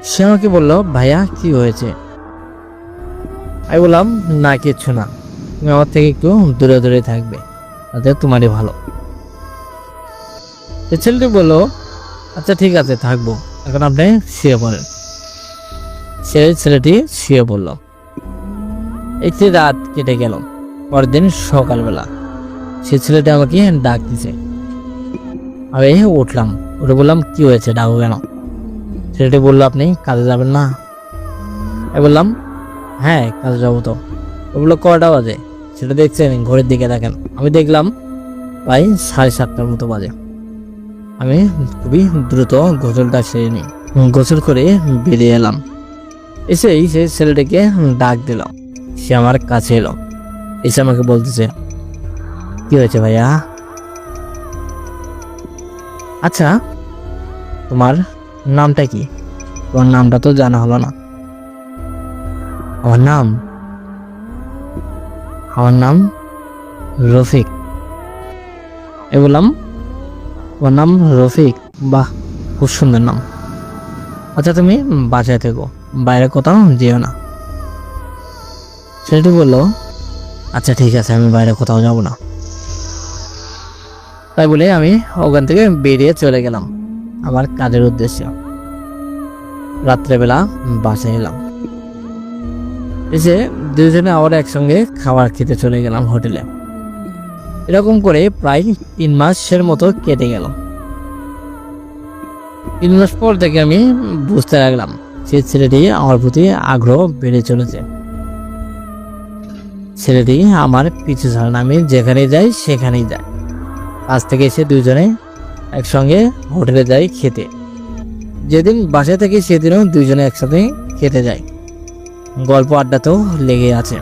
সে আমাকে বলল ভাইয়া কি হয়েছে? আমি বললাম না কিচ্ছু না, তুমি আমার থেকে একটু দূরে দূরে থাকবে, তাতে তোমারই ভালো। ছেলেটি বলল আচ্ছা ঠিক আছে থাকবো, এখন আপনি শুয়ে পড়েন। সেই ছেলেটি শুয়ে পড়ল। একটি রাত কেটে গেল। পরের দিন সকালবেলা সে ছেলেটি আমাকে ডাক দিছে। আমি উঠলাম, উঠে বললাম কি হয়েছে, ডাকো কেন? ছেলেটি বললো আপনি কাজে যাবেন না? আমি বললাম হ্যাঁ কাজে যাবো তো। ও বললো কটা বাজে? সেটা দেখছেন ঘড়ির দিকে দেখেন। আমি দেখলাম প্রায় 7:30টার মতো বাজে। আমি খুবই দ্রুত গোসলটা সেরে নিই, গোসল করে বেরিয়ে এলাম। এসেই সেই ছেলেটিকে ডাক দিলাম। সে আমার কাছে এলো, এসে আমাকে বলতেছে কি হয়েছে ভাইয়া? আচ্ছা তোমার নামটা কি? তোমার নামটা তো জানা হলো না। আমার নাম রফিক। আমি বললাম তোমার নাম রফিক, বাহ খুব সুন্দর নাম। আচ্ছা তুমি বাসায় থেকো, বাইরে কোথাও যেও না। ছেলেটি বললো আচ্ছা ঠিক আছে, আমি বাইরে কোথাও যাব না। তাই বলে আমি ওখান থেকে বেরিয়ে চলে গেলাম আমার কাজের উদ্দেশ্যে। রাত্রেবেলা বাসায় এলাম, এসে দুজনে আবার একসঙ্গে খাবার খেতে চলে গেলাম হোটেলে। এরকম করে প্রায় 3 মাসের মতো কেটে গেল। 3 মাস পর থেকে আমি বুঝতে লাগলাম যে ছেলেটি আমার প্রতি আগ্রহ বেড়ে চলেছে। ছেলেটি আমার পিছু ছাড়া না, আমি যেখানে যাই সেখানেই যায়। কাজ থেকে এসে দুজনে একসঙ্গে হোটেলে যাই খেতে। যেদিন বাসা থেকে সেদিনও দুজনে একসাথে খেতে যাই। গল্প আড্ডা তো লেগে আছে।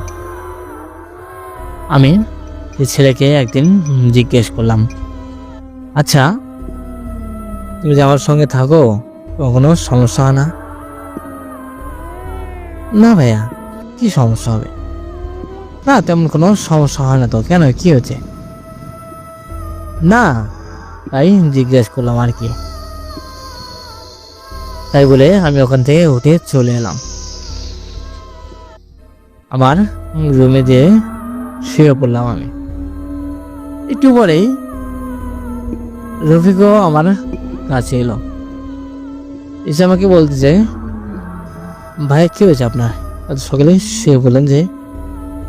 আমি সেই ছেলেকে একদিন জিজ্ঞেস করলাম, আচ্ছা তুমি যে আমার সঙ্গে থাকো কখনো সমস্যা হয় না? না ভাইয়া, কি সমস্যা হবে? না, তেমন কোনো সমস্যা হয় না তো। কেন, কি হয়েছে? না, তাই জিজ্ঞেস করলাম আর কি। তাই বলে আমি ওখান থেকে উঠে চলে এলাম। আমার রুমে যেয়ে শুয়ে পড়লাম। আমি একটু পরেই রফিকও আমার কাছে এলো, এসে আমাকে বলতেছে, ভাই কি হয়েছে আপনার? সকালে শুয়ে বললেন যে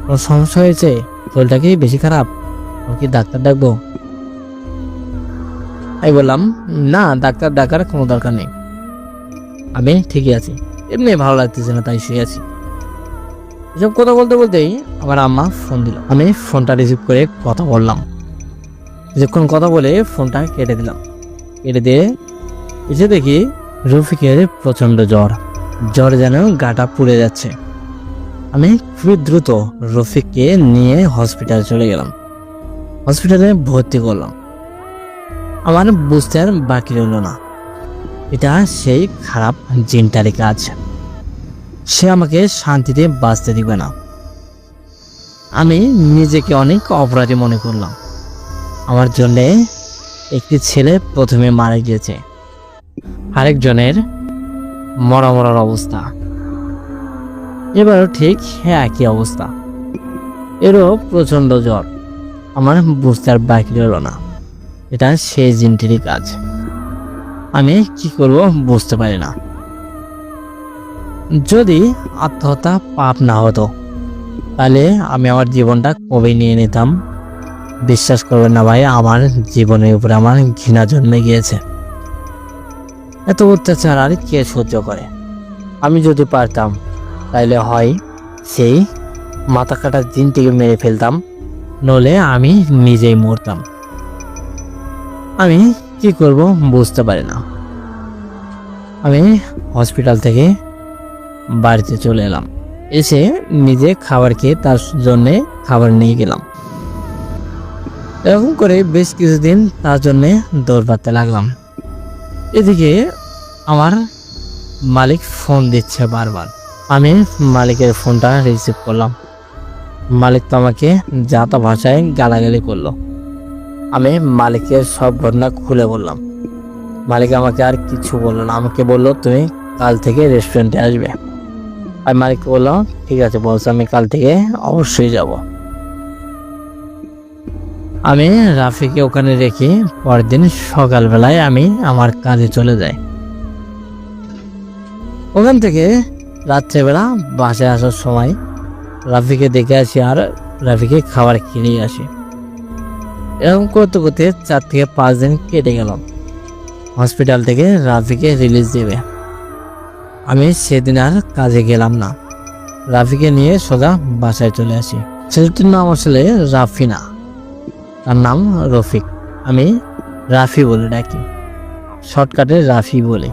কোনো সমস্যা হয়েছে, শরীরটা কি বেশি খারাপ, কি ডাক্তার ডাকবো? আমি বললাম, না ডাক্তার ডাকার কোনো দরকার নেই, আমি ঠিকই আছি, এমনি ভালো লাগতেছে না তাই শুয়ে আছি। এসব কথা বলতে বলতেই আমার আম্মা ফোন দিল। আমি ফোনটা রিসিভ করে কথা বললাম। কিছুক্ষণ কথা বলে ফোনটা কেটে দিলাম। কেটে দিয়ে এসে দেখি রফিকের প্রচণ্ড জ্বর যেন গাটা পুড়ে যাচ্ছে। আমি খুবই দ্রুত রফিককে নিয়ে হসপিটালে চলে গেলাম। হসপিটালে ভর্তি করলাম। আমার বুঝতে আর বাকি রইল না, এটা সেই খারাপ জিনটারই কাজ। সে আমাকে শান্তিতে বাঁচতে দিবে না। আমি নিজেকে অনেক অপরাধী মনে করলাম। আমার জন্যে একটি ছেলে প্রথমে মারা গিয়েছে, আরেকজনের মরার অবস্থা। এবারও ঠিক একই অবস্থা, এরও প্রচণ্ড জ্বর। আমার বুঝতে আর বাকি রইল না, এটা সেই জিনটিরই কাজ। আমি কি করব বুঝতে পারি না। যদি আত্মহত্যা পাপ না হতো তাহলে আমি আমার জীবনটা কবে নিয়ে নিতাম। বিশ্বাস করবেন না ভাই, আমার জীবনের উপরে আমার ঘৃণা জন্মে গিয়েছে। এত অত্যাচার আর কে সহ্য করে? আমি যদি পারতাম তাইলে হয় সেই মাথা কাটা জিনটিকে মেরে ফেলতাম, নলে আমি নিজেই মরতাম। আমি কি করব বুঝতে পারি না। আমি হসপিটাল থেকে বাড়িতে চলে এলাম। এসে নিজে খাবার খেয়ে তার জন্যে খাবার নিয়ে গেলাম। এরকম করে বেশ কিছুদিন তার জন্যে দৌড়াতে লাগলাম। এদিকে আমার মালিক ফোন দিচ্ছে বারবার। আমি মালিকের ফোনটা রিসিভ করলাম। মালিক তো আমাকে যা তা ভাষায় গালাগালি করলো। আমি মালিকের সব ঘটনা খুলে বললাম। মালিক আমাকে আর কিছু বললো না, আমাকে বললো তুমি কাল থেকে রেস্টুরেন্টে আসবে। আমি মালিককে বললাম ঠিক আছে বলছে, আমি কাল থেকে অবশ্যই যাব। আমি রাফিকে ওখানে রেখে পরের দিন সকালবেলায় আমি আমার কাজে চলে যাই। ওখান থেকে রাত্রেবেলা বাসায় আসার সময় রাফিকে দেখে আসি আর রাফিকে খাবার কিনে আসি। এরকম করতে করতে 4 থেকে 5 দিন কেটে গেল। হসপিটাল থেকে রাফিকে রিলিজ দেবে। আমি সেদিন আর কাজে গেলাম না, রাফিকে নিয়ে সোজা বাসায় চলে আসি। ছেলেটির নাম আসলে রাফি না, তার নাম রফিক। আমি রাফি বলে ডাকি, শর্টকাটে রাফি বলে।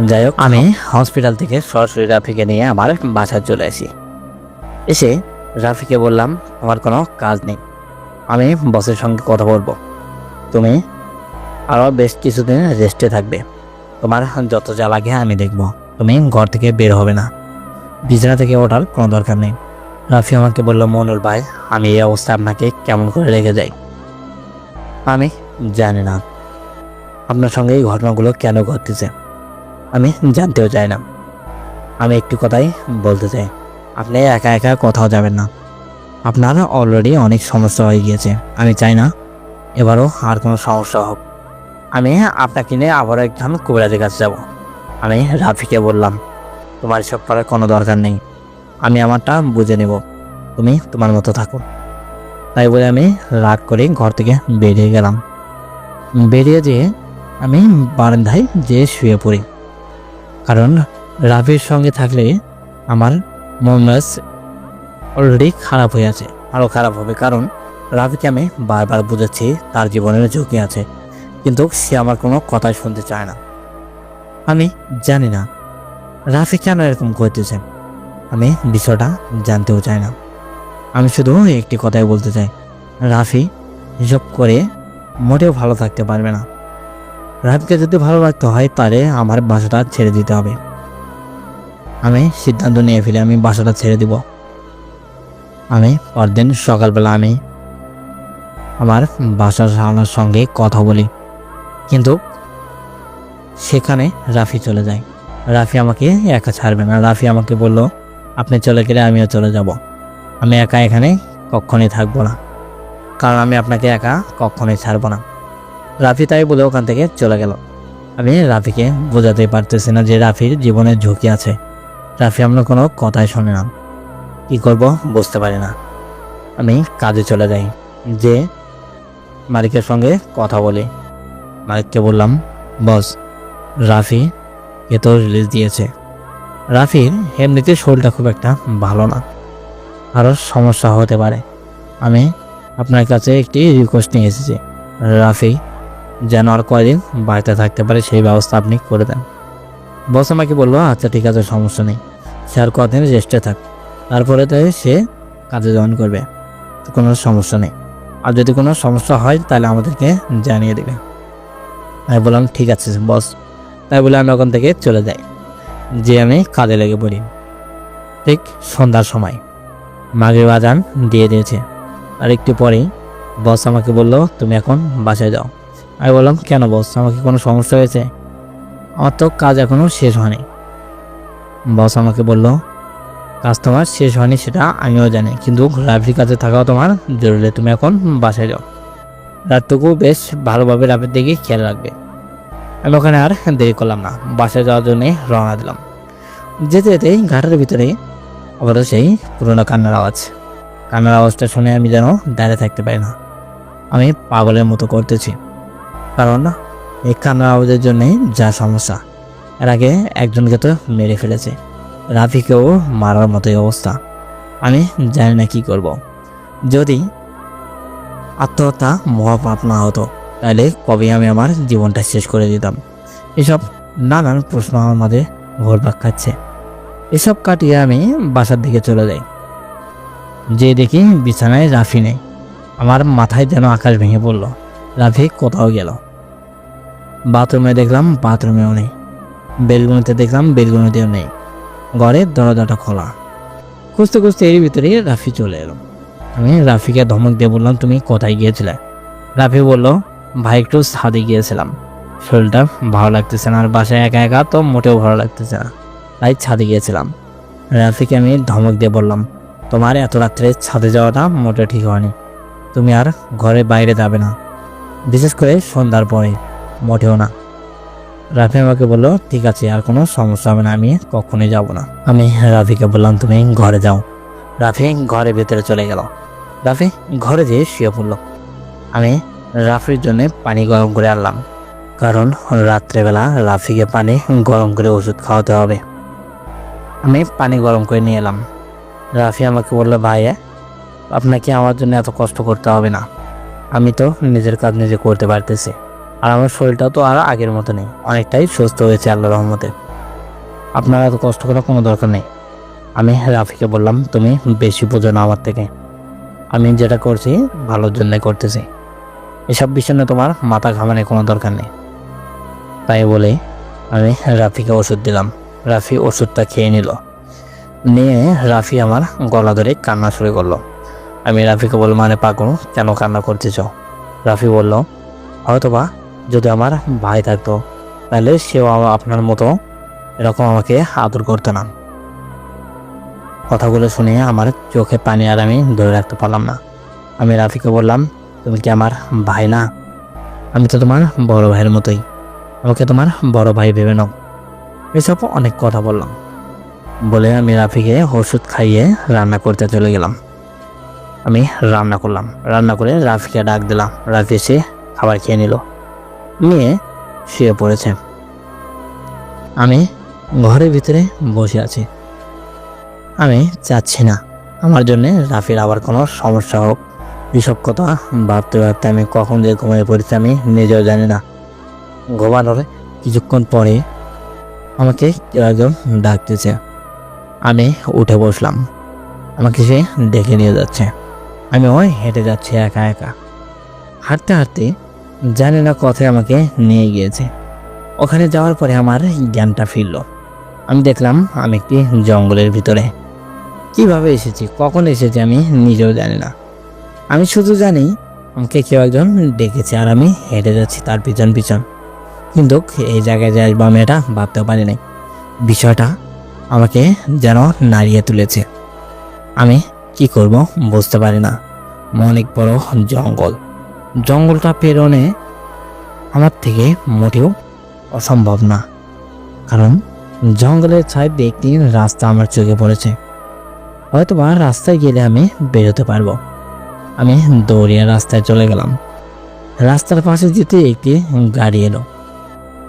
যাই হোক, আমি হসপিটাল থেকে সরাসরি রাফিকে নিয়ে আমার বাসায় চলে আসি। এসে রাফিকে বললাম আমার কোনো কাজ নেই, আমি বসের সঙ্গে কথা বলবো, তুমি আরও বেশ কিছুদিন রেস্টে থাকবে, তোমার যত যা লাগে আমি দেখব, তুমি ঘর থেকে বের হবে না, বিছানা থেকে ওঠার কোনো দরকার নেই। রাফি আমাকে বলল, মনুল ভাই আমি এই অবস্থায় আপনাকে কেমন করে রেখে যাই? আমি জানি না আপনার সঙ্গে এই ঘটনাগুলো কেন ঘটতেছে, আমি জানতেও চাই না। আমি একটু কথাই বলতে চাই, আপনি একা একা কোথাও যাবেন না, আপনার অলরেডি অনেক সমস্যা হয়ে গিয়েছে, আমি চাই না এবারও আর কোনো সমস্যা হোক। আমি আপনাকে নিয়ে আবারও একজন কবিরাজের কাছে যাব। আমি রাফিকে বললাম, তোমার এসব করার কোনো দরকার নেই, আমি আমারটা বুঝে নেব, তুমি তোমার মতো থাকো। তাই বলে আমি রাগ করে ঘর থেকে বেরিয়ে গেলাম। বেরিয়ে যেয়ে আমি বারান্দায় যেয়ে শুয়ে পড়ি, কারণ রাফির সঙ্গে থাকলে আমার মন মেজাজ অলরেডি খারাপ হয়ে আছে, আরও খারাপ হবে। কারণ রাফিকে আমি বারবার বুঝাচ্ছি তার জীবনের ঝুঁকি আছে, কিন্তু সে আমার কোনো কথাই শুনতে চায় না। আমি জানি না রাফি কেন এরকম করতেছে, আমি বিষয়টা জানতেও চাই না। আমি শুধু একটি কথাই বলতে চাই, রাফি এসব করে মোটেও ভালো থাকতে পারবে না। রাফিকে যদি ভালো রাখতে হয় তাহলে আমার বাসাটা ছেড়ে দিতে হবে। আমি সিদ্ধান্ত নিয়ে ফেলে আমি বাসাটা ছেড়ে দিব। আমি পরদিন সকালবেলা আমি আমার বাসার সামনের সঙ্গে কথা বলি, কিন্তু সেখানে রাফি চলে যায়। রাফি আমাকে একা ছাড়বে না। রাফি আমাকে বলল, আপনি চলে গেলে আমিও চলে যাব, আমি একা এখানে কখনোই থাকবো না, কারণ আমি আপনাকে একা কখনোই ছাড়বো না। রাফি তাই বলে ওখান থেকে চলে গেল। আমি রাফিকে বোঝাতে পারতেছি না যে রাফির জীবনে ঝুঁকি আছে। রাফি আমার কোনো কথাই শোনে না, কী করব বুঝতে পারি না। আমি কাজে চলে যাই, যে মালিকের সঙ্গে কথা বলি। মালিককে বললাম, বস, রাফি এ তো রিলিজ দিয়েছে। রাফির এমনিতে শরীরটা খুব একটা ভালো না, আরও সমস্যা হতে পারে। আমি আপনার কাছে একটি রিকোয়েস্ট নিয়ে এসেছি, রাফি যেন আর কয়দিন বাড়িতে থাকতে পারে সেই ব্যবস্থা আপনি করে দেন। বস আমাকে বললো, আচ্ছা ঠিক আছে, সমস্যা নেই, সে আর কদিন রেস্টে থাক, তারপরে তো সে কাজে জয়েন করবে, তো কোনো সমস্যা নেই। আর যদি কোনো সমস্যা হয় তাহলে আমাদেরকে জানিয়ে দেবে। আমি বললাম, ঠিক আছে বস। তাই বলে আমি ওখান থেকে চলে যাই, যে আমি কাজে লেগে পড়ি। ঠিক সন্ধ্যার সময় মাগরিব আজান দিয়ে দিয়েছে, আর একটু পরেই বস আমাকে বলল, তুমি এখন বাসায় যাও। আমি বললাম, কেন বস, আমাকে কোনো সমস্যা হয়েছে? আমার তো কাজ এখনও শেষ হয়নি। বস আমাকে বলল, কাজ তোমার শেষ হয়নি সেটা আমিও জানি, কিন্তু রাফির কাছে থাকাও তোমার জরুরি, তুমি এখন বাসায় যাও, রাতটুকু বেশ ভালোভাবে রাফির দিকে খেয়াল রাখবে। আমি ওখানে আর দেরি করলাম না, বাসায় যাওয়ার জন্য রওনা দিলাম। যেতে যেতেই ঘাটের ভিতরে আবারও সেই পুরোনো কান্নার আওয়াজ। কান্নার আওয়াজটা শুনে আমি যেন দাঁড়িয়ে থাকতে পারি না, আমি পাগলের মতো করতেছি। কারণ এই কান্নার আওয়াজের জন্যে যা সমস্যা, এর আগে একজনকে তো মেরে ফেলেছে, রাফিকেও মারার মতোই অবস্থা। আমি জানি না কি করব। যদি আত্মহত্যা মহাপাপ না হতো তাহলে কবে আমি আমার জীবনটা শেষ করে দিতাম। এসব নানান প্রশ্ন আমার মাঝে ঘুরপাক খাচ্ছে। এসব কাটিয়ে আমি বাসার দিকে চলে যাই, যে দেখি বিছানায় রাফি নেই। আমার মাথায় যেন আকাশ ভেঙে পড়ল, রাফি কোথাও গেল। বাথরুমে দেখলাম বাথরুমেও নেই, বেলগুনিতে দেখলাম বেলগুনিতেও নেই, ঘরের দরজাটা খোলা। খুঁজতে খুঁজতে এর ভিতরে রাফি চলে এলো। আমি রাফিকে ধমক দিয়ে বললাম, তুমি কোথায় গিয়েছিলে? রাফি বলল, ভাই একটু ছাদে গিয়েছিলাম, শরীরটা ভালো লাগতেছে না, আর বাসায় একা একা তো মোটেও ভালো লাগতেছে না, তাই ছাদে গিয়েছিলাম। রাফিকে আমি ধমক দিয়ে বললাম, তোমার এত রাত্রে ছাদে যাওয়াটা মোটেও ঠিক হয়নি, তুমি আর ঘরে বাইরে যাবে না, বিশেষ করে সন্ধ্যার পরে, মোটেও না। রাফি আমাকে বললো, ঠিক আছে, আর কোনো সমস্যা হবে না, আমি কখনোই যাব না। আমি রাফিকে বললাম, তুমি ঘরে যাও। রাফি ঘরের ভেতরে চলে গেল। রাফি ঘরে যেয়ে শুয়ে পড়ল। আমি রাফির জন্য পানি গরম করে আনলাম, কারণ রাত্রেবেলা রাফিকে পানি গরম করে ওষুধ খাওয়াতে হবে। আমি পানি গরম করে নিয়ে এলাম। রাফি আমাকে বললো, ভাই আপনাকে আমার জন্য এত কষ্ট করতে হবে না, আমি তো নিজের কাজ নিজে করতে পারতেছি, আর আমার শরীরটা তো আর আগের মতো নেই, অনেকটাই সুস্থ হয়েছে আল্লাহর রহমতে, আপনার এত কষ্ট করার কোনো দরকার নেই। আমি রাফিকে বললাম, তুমি বেশি বোঝো না আমার থেকে, আমি যেটা করছি ভালোর জন্য করতেছি, এসব বিষয় নিয়ে তোমার মাথা ঘামানোর কোনো দরকার নেই। তাই বলে আমি রাফিকে ওষুধ দিলাম। রাফি ওষুধটা খেয়ে নিল, নিয়ে রাফি আমার গলা ধরে কান্না শুরু করলো। আমি রাফিকে বললাম, মানে পাগল, কেন কান্না করতেছ? রাফি বলল, হয়তোবা যদি আমার ভাই থাকতো তাহলে সেও আপনার মতো এরকম আমাকে আদর করতো না। কথাগুলো শুনে আমার চোখে পানি আর আমি ধরে রাখতে পারলাম না। আমি রাফিকে বললাম, তুমি কি আমার ভাই না? আমি তো তোমার বড় ভাইয়ের মতোই, আমাকে তোমার বড় ভাই ভেবে নাও। এসব অনেক কথা বললাম। বলে আমি রাফিকে ওষুধ খাইয়ে রান্না করতে চলে গেলাম। আমি রান্না করলাম, রান্না করে রাফিকে ডাক দিলাম। রাফি এসে খাবার খেয়ে নিল, নিয়ে শুয়ে পড়েছে। আমি ঘরের ভিতরে বসে আছি। আমি চাচ্ছি না আমার জন্যে রাফির আবার কোনো সমস্যা হোক। এসব কথা ভাবতে ভাবতে আমি কখন যে ঘুমিয়ে পড়েছি আমি নিজেও জানি না। ঘুমানোর কিছুক্ষণ পরে আমাকে কেউ একজন ডাকতেছে। আমি উঠে বসলাম, আমাকে সে ডেকে নিয়ে যাচ্ছে। আমি ওই হেঁটে যাচ্ছি একা একা। হাঁটতে হাঁটতে জানি না কথায় আমাকে নিয়ে গিয়েছে। ওখানে যাওয়ার পরে আমার জ্ঞানটা ফিরল। আমি দেখলাম আমি একটি জঙ্গলের ভিতরে। কিভাবে এসেছি, কখন এসেছি আমি নিজেও জানি না। আমি শুধু জানি আমাকে কেউ একজন ডেকেছে আর আমি হেঁটে যাচ্ছি তার পিছন পিছন। কিন্তু এই জায়গায় যে আসবো আমি এটা ভাবতেও পারি নাই। বিষয়টা আমাকে যেন নাড়িয়ে তুলেছে। আমি কি করব বুঝতে পারি না। অনেক বড় জঙ্গল, জঙ্গলটা পেরোনে আমার থেকে মোটেও অসম্ভব না, কারণ জঙ্গলের সাইড দিয়ে একটি রাস্তা আমার চোখে পড়েছে। হয়তো বা রাস্তায় গেলে আমি বেরোতে পারবো। আমি দৌড়িয়ে রাস্তায় চলে গেলাম। রাস্তার পাশে যেতে একটি গাড়ি এলো।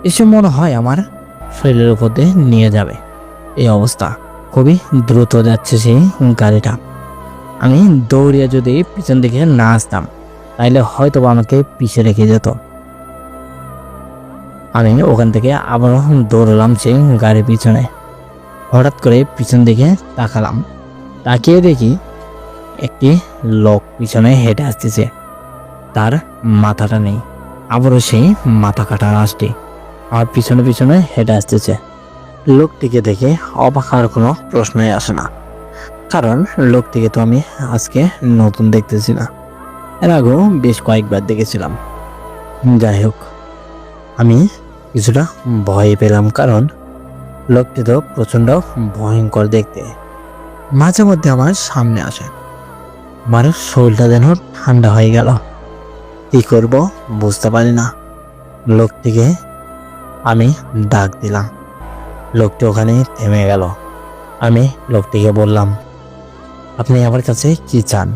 এসে মনে হয় আমার শরীরের উপর দিয়ে নিয়ে যাবে। এই অবস্থা, খুবই দ্রুত যাচ্ছে সেই গাড়িটা। আমি দৌড়িয়ে যদি পিছন দিকে না আসতাম তাইলে হয়তো বা আমাকে পিছিয়ে রেখে যেত। আমি ওখান থেকে আবারও দৌড়লাম সেই গাড়ির পিছনে। হঠাৎ করে পিছন দিকে তাকালাম, তাকিয়ে দেখি একটি লোক পিছনে হেঁটে আসতেছে। তার মাথাটা নেই, আবারও সেই মাথা কাটার আসছে আর পিছনে পিছনে হেঁটে আসতেছে। লোকটিকে দেখে অবাক হওয়ার কোনো প্রশ্নই আসে না, কারণ লোকটিকে তো আমি আজকে নতুন দেখতেছি না, এর আগেও বেশ কয়েকবার দেখেছিলাম। যাই হোক, আমি কিছুটা ভয় পেলাম, কারণ লোকটি তো প্রচণ্ড ভয়ঙ্কর দেখতে। মাঝে মধ্যে আমার সামনে আসে, আমার শরীরটা যেন ঠান্ডা হয়ে গেল। কি করব বুঝতে পারি না। লোকটিকে আমি ডাক দিলাম, লোকটি ওখানে থেমে গেল। আমি লোকটিকে বললাম, আপনি আমার কাছে কি চান?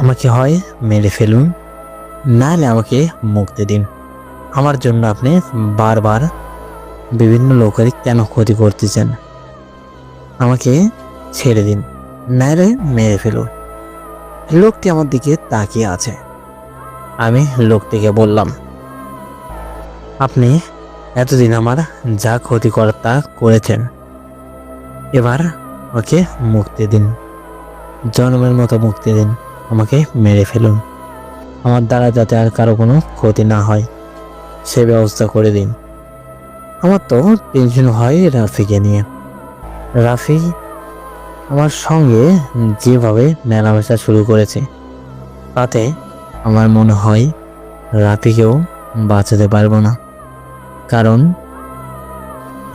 আমাকে হয় মেরে ফেলুন, নাহলে আমাকে মুক্তি দিন। আমার জন্য আপনি বারবার বিভিন্ন লোকের কেন ক্ষতি করতেছেন? আমাকে ছেড়ে দিন, নাহলে মেরে ফেলুন। লোকটি আমার দিকে তাকিয়ে আছে। আমি লোকটিকে বললাম, আপনি এতদিন আমার যা ক্ষতি করার তা করেছেন, এবার আমাকে মুক্তি দিন, জন্মের মতো মুক্তি দিন। আমাকে মেরে ফেলুন, আমার দ্বারা যাতে আর কারো কোনো ক্ষতি না হয় সে ব্যবস্থা করে দিন। আমার তো টেনশন হয় রাফিকে নিয়ে। রাফি আমার সঙ্গে যেভাবে মেলামেশা শুরু করেছে, তাতে আমার মনে হয় রাফিকেও বাঁচাতে পারবো না, কারণ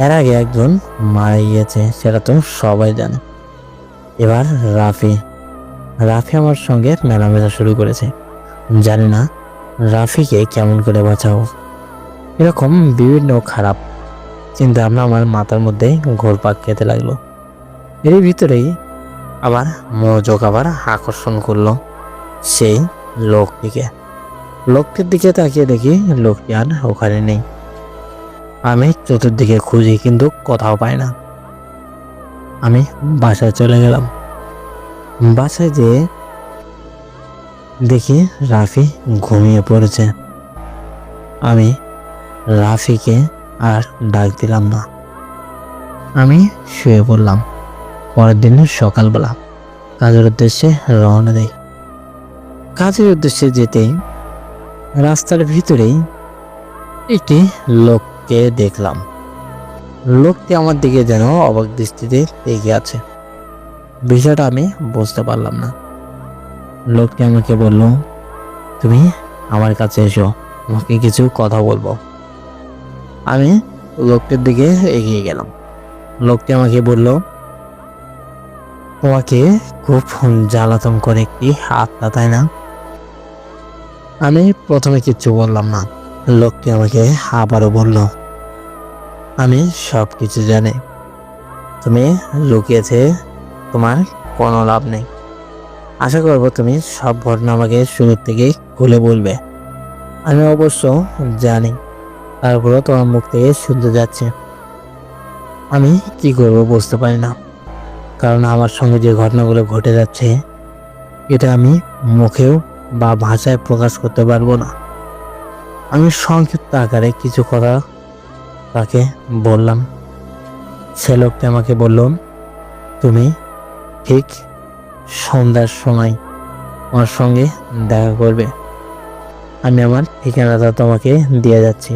এর আগে একজন মারা গিয়েছে, সেটা তো সবাই জানে। এবার রাফি আমার সঙ্গে মেলামেশা শুরু করেছে। জানি না রাফিকে কেমন করে বাঁচাবো। এরকম বিভিন্ন খারাপ চিন্তা ভাবনা আমার মাথার মধ্যে ঘোরপাক খেতে লাগলো। এর ভিতরেই আবার মনোযোগ আবার আকর্ষণ করলো সেই লোকটির দিকে তাকিয়ে দেখি লোকটি আর ওখানে নেই। আমি চতুর্দিকে খুঁজি কিন্তু কোথাও পাই না। আমি বাসায় চলে গেলাম। বাসায় যেয়ে দেখি রাফি ঘুমিয়ে পড়েছে। আমি রাফিকে আর ডাক দিলাম না, আমি শুয়ে পড়লাম। পরের দিন সকালবেলা কাজের উদ্দেশ্যে রওনা দেই। কাজের উদ্দেশ্যে যেতেই রাস্তার ভিতরেই একটি লোককে দেখলাম। লোকটি আমার দিকে যেন অবাক দৃষ্টিতে এগিয়ে আছে। বিষয়টা আমি বুঝতে পারলাম না। লোকটি আমাকে বলল, তুমি আমার কাছে এসো, আমাকে কিছু কথা বলবো। আমি লোকটির দিকে এগিয়ে গেলাম। লোকটি আমাকে বলল, তোমাকে খুব জ্বালাতন করে একটি আত্মা, তাই না? আমি প্রথমে কিচ্ছু বললাম না। লোকটি আমাকে আবারও বলল, আমি সব কিছু জানি। তুমি লুকিয়েছে, তোমার কোনো লাভ নেই। আশা করব তুমি সব ঘটনা আমাকে শুরু থেকে খুলে বলবে। আমি অবশ্য জানি, তারপরেও তোমার মুখ থেকে শুনতে যাচ্ছে। আমি কি করব বুঝতে পারি না, কারণ আমার সঙ্গে যে ঘটনাগুলো ঘটে যাচ্ছে এটা আমি মুখেও বা ভাষায় প্রকাশ করতে পারবো না। আমি সংক্ষিপ্ত আকারে কিছু কথা তাকে বললাম। সে লোকটি আমাকে বলল, তুমি ঠিক সন্ধ্যার সময় আমার সঙ্গে দেখা করবে। আমি আমার ঠিকানাটা তোমাকে দিয়ে যাচ্ছি।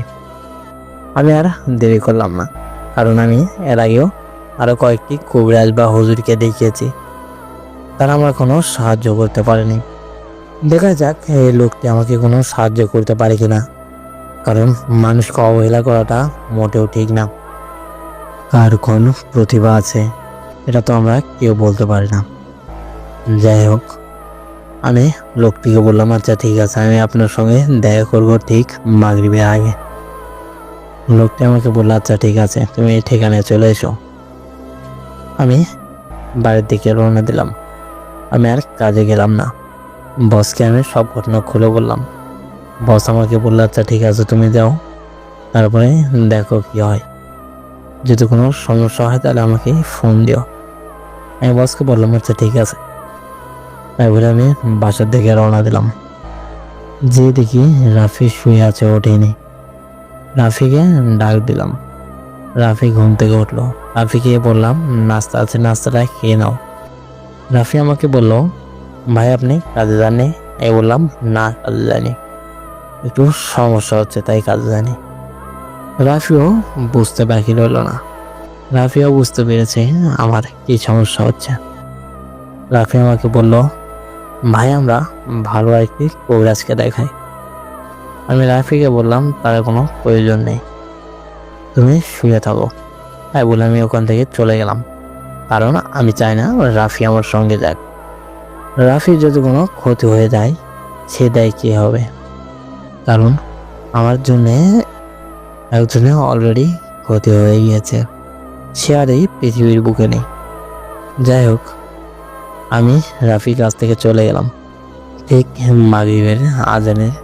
আমি আর দেরি করলাম না, কারণ আমি এর আগেও আরও কয়েকটি কবিরাজ বা হুজুরকে দেখিয়েছি, তারা আমার কোনো সাহায্য করতে পারেনি। দেখা যাক এই লোকটি আমাকে কোনো সাহায্য করতে পারে কিনা, কারণ মানুষকে অবহেলা করাটা মোটেও ঠিক না। কার কোন প্রতিভা আছে এটা তো আমরা কেউ বলতে পারি না। যাই হোক, আমি লোকটিকে বললাম, আচ্ছা ঠিক আছে, আমি আপনার সঙ্গে দেখা করবো ঠিক মাগরিবের আগে। লোকটি আমাকে বললো, আচ্ছা ঠিক আছে, তুমি এই ঠিকানায় চলে এসো। আমি বাড়ির দিকে রওনা দিলাম। আমি আর কাজে গেলাম না। বসকে আমি সব ঘটনা খুলে বললাম। বস আমাকে বললো, আচ্ছা ঠিক আছে, তুমি যাও, তারপরে দেখো কি হয়। যদি কোনো সমস্যা হয় তাহলে আমাকে ফোন দিও। আমি বসকে বললাম, আচ্ছা ঠিক আছে। তাই বলে আমি বাসার দিকে রওনা দিলাম। যে দেখি রাফি শুয়ে আছে, ওঠেনি। রাফিকে ডাক দিলাম। রাফি ঘুম থেকে উঠলো। রাফিকে বললাম, নাস্তা আছে, নাস্তাটা খেয়ে নাও। রাফি আমাকে বলল, ভাই আপনি কাজে যাননি? আমি বললাম, না কাজে যায়নি, একটু সমস্যা হচ্ছে তাই কাজে যায়নি। রাফিও বুঝতে বাকি রইল না। রাফিও বুঝতে পেরেছে আমার কি সমস্যা হচ্ছে। রাফি আমাকে বলল, ভাই আমরা ভালো একটি কবিরাজকে দেখাই। আমি রাফিকে বললাম, তার কোনো প্রয়োজন নেই, তুমি শুয়ে থাকো। তাই বলে আমি ওখান থেকে চলে গেলাম, কারণ আমি চাই না রাফি আমার সঙ্গে যাক। রাফির যদি কোনো ক্ষতি হয়ে যায় সে দায় কে হবে? কারণ আমার জন্যে একজনের অলরেডি ক্ষতি হয়ে গিয়েছে, সে আর এই পৃথিবীর বুকে নেই। যাই হোক, আমি রাফির কাছ থেকে চলে গেলাম। ঠিক মাগরিবের আজানের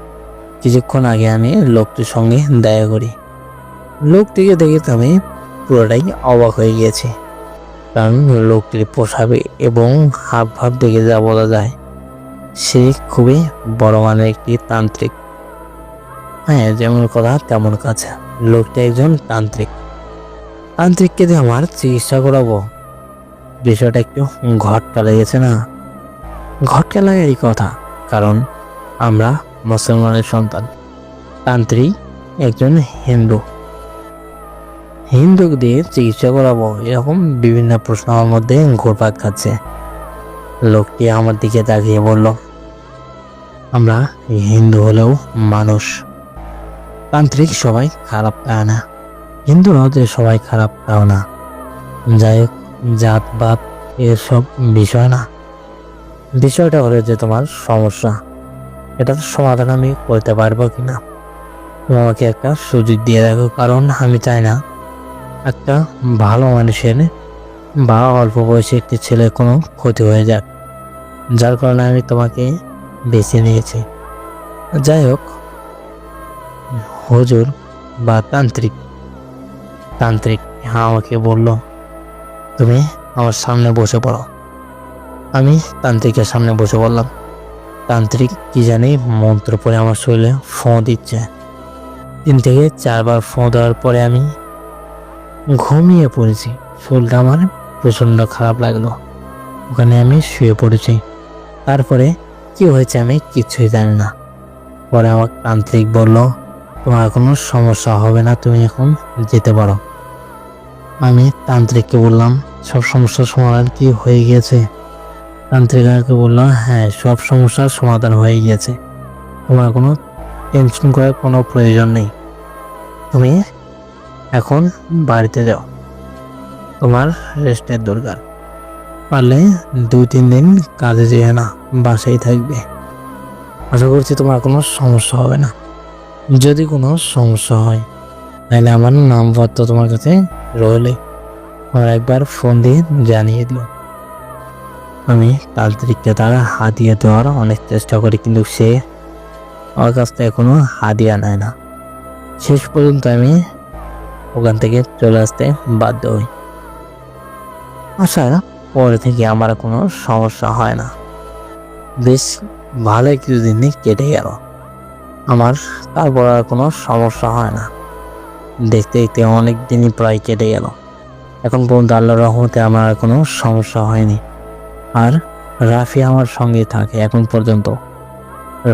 কিছুক্ষণ আগে আমি লোকটির সঙ্গে দেখা করি। লোকটিকে দেখে তো আমি পুরোটাই অবাক হয়ে গিয়েছি, কারণ লোকটির পোশাক এবং হাব ভাব দেখে যা বলা যায় সে খুবই বড় মানের একটি তান্ত্রিক। হ্যাঁ, যেমন কথা তেমন কাজ। লোকটি একজন তান্ত্রিক। তান্ত্রিককে দিয়ে আমার চিকিৎসা করাবো, বিষয়টা একটু ঘটকা লেগেছে না? ঘটকা লাগে এই কথা, কারণ আমরা মুসলমানের সন্তান। তান্ত্রিক একজন হিন্দু। হিন্দু দিয়ে চিকিৎসা করাবো, এরকম বিভিন্ন প্রশ্ন আমার মধ্যে ঘুরপাক খাচ্ছে। লোকটি আমার দিকে তাকিয়ে বলল, আমরা হিন্দু হলেও মানুষ। তান্ত্রিক সবাই খারাপ তাও না, হিন্দুরাও যে সবাই খারাপ তাও না। যাই হোক, জাতপাত এসব বিষয় না। বিষয়টা হলো যে তোমার সমস্যা, এটার সমাধান আমি করতে পারবো কিনা। তুমি আমাকে একটা সুযোগ দিয়ে দেখো, কারণ আমি চাই না একটা ভালো মানুষের বা অল্প বয়সী একটি ছেলের কোনো ক্ষতি হয়ে যাক, যার কারণে আমি তোমাকে বেছে নিয়েছি। যাই হোক, হুজুর বা তান্ত্রিক আমাকে বলল, তুমি আমার সামনে বসে পড়ো। আমি তান্ত্রিকের সামনে বসে পড়লাম। তান্ত্রিক কি জানি মন্ত্র পড়ে আমার শরীরে ফোঁ দিচ্ছে। 3 থেকে 4 বার ফোঁ দেওয়ার পরে আমি ঘুমিয়ে পড়েছি। শরীরটা আমার প্রচণ্ড খারাপ লাগলো। ওখানে আমি শুয়ে পড়েছি। তারপরে কি হয়েছে আমি কিছুই জানি না। পরে আমার তান্ত্রিক বলল, তোমার কোনো সমস্যা হবে না, তুমি এখন যেতে পারো। আমি তান্ত্রিককে বললাম, সব সমস্যার সমাধান কি হয়ে গিয়েছে? তান্ত্রিক আমাকে বলল, হ্যাঁ সব সমস্যার সমাধান হয়ে গিয়েছে, তোমার কোনো টেনশন করার কোনো প্রয়োজন নেই, তুমি এখন বাড়িতে যাও, তোমার রেস্টের দরকার। পারলে 2-3 দিন কাজে যেয়ে না, বাসায় থাকবে। আশা করছি তোমার কোনো সমস্যা হবে না। যদি কোনো সমস্যা হয় তাহলে আমার নাম্বার তো তোমার কাছে রইলে, আমার একবার ফোন দিয়ে জানিয়ে দিও। আমি তান্ত্রিককে তার হাদিয়া দেওয়ার অনেক চেষ্টা করি, কিন্তু সে আমার কাছ থেকে কোনো হাদিয়া নেয় না। শেষ পর্যন্ত আমি ওখান থেকে চলে আসতে বাধ্য হই। আসার পরে থেকে আমার কোনো সমস্যা হয় না। বেশ ভালো কিছুদিনই কেটে গেল আমার, তারপর আর কোনো সমস্যা হয় না। দেখতে দেখতে অনেক দিনই প্রায় কেটে গেল। এখন পর্যন্ত আল্লাহর রহমতে আমার আর কোনো সমস্যা হয়নি। আর রাফি আমার সঙ্গে থাকে এখন পর্যন্ত।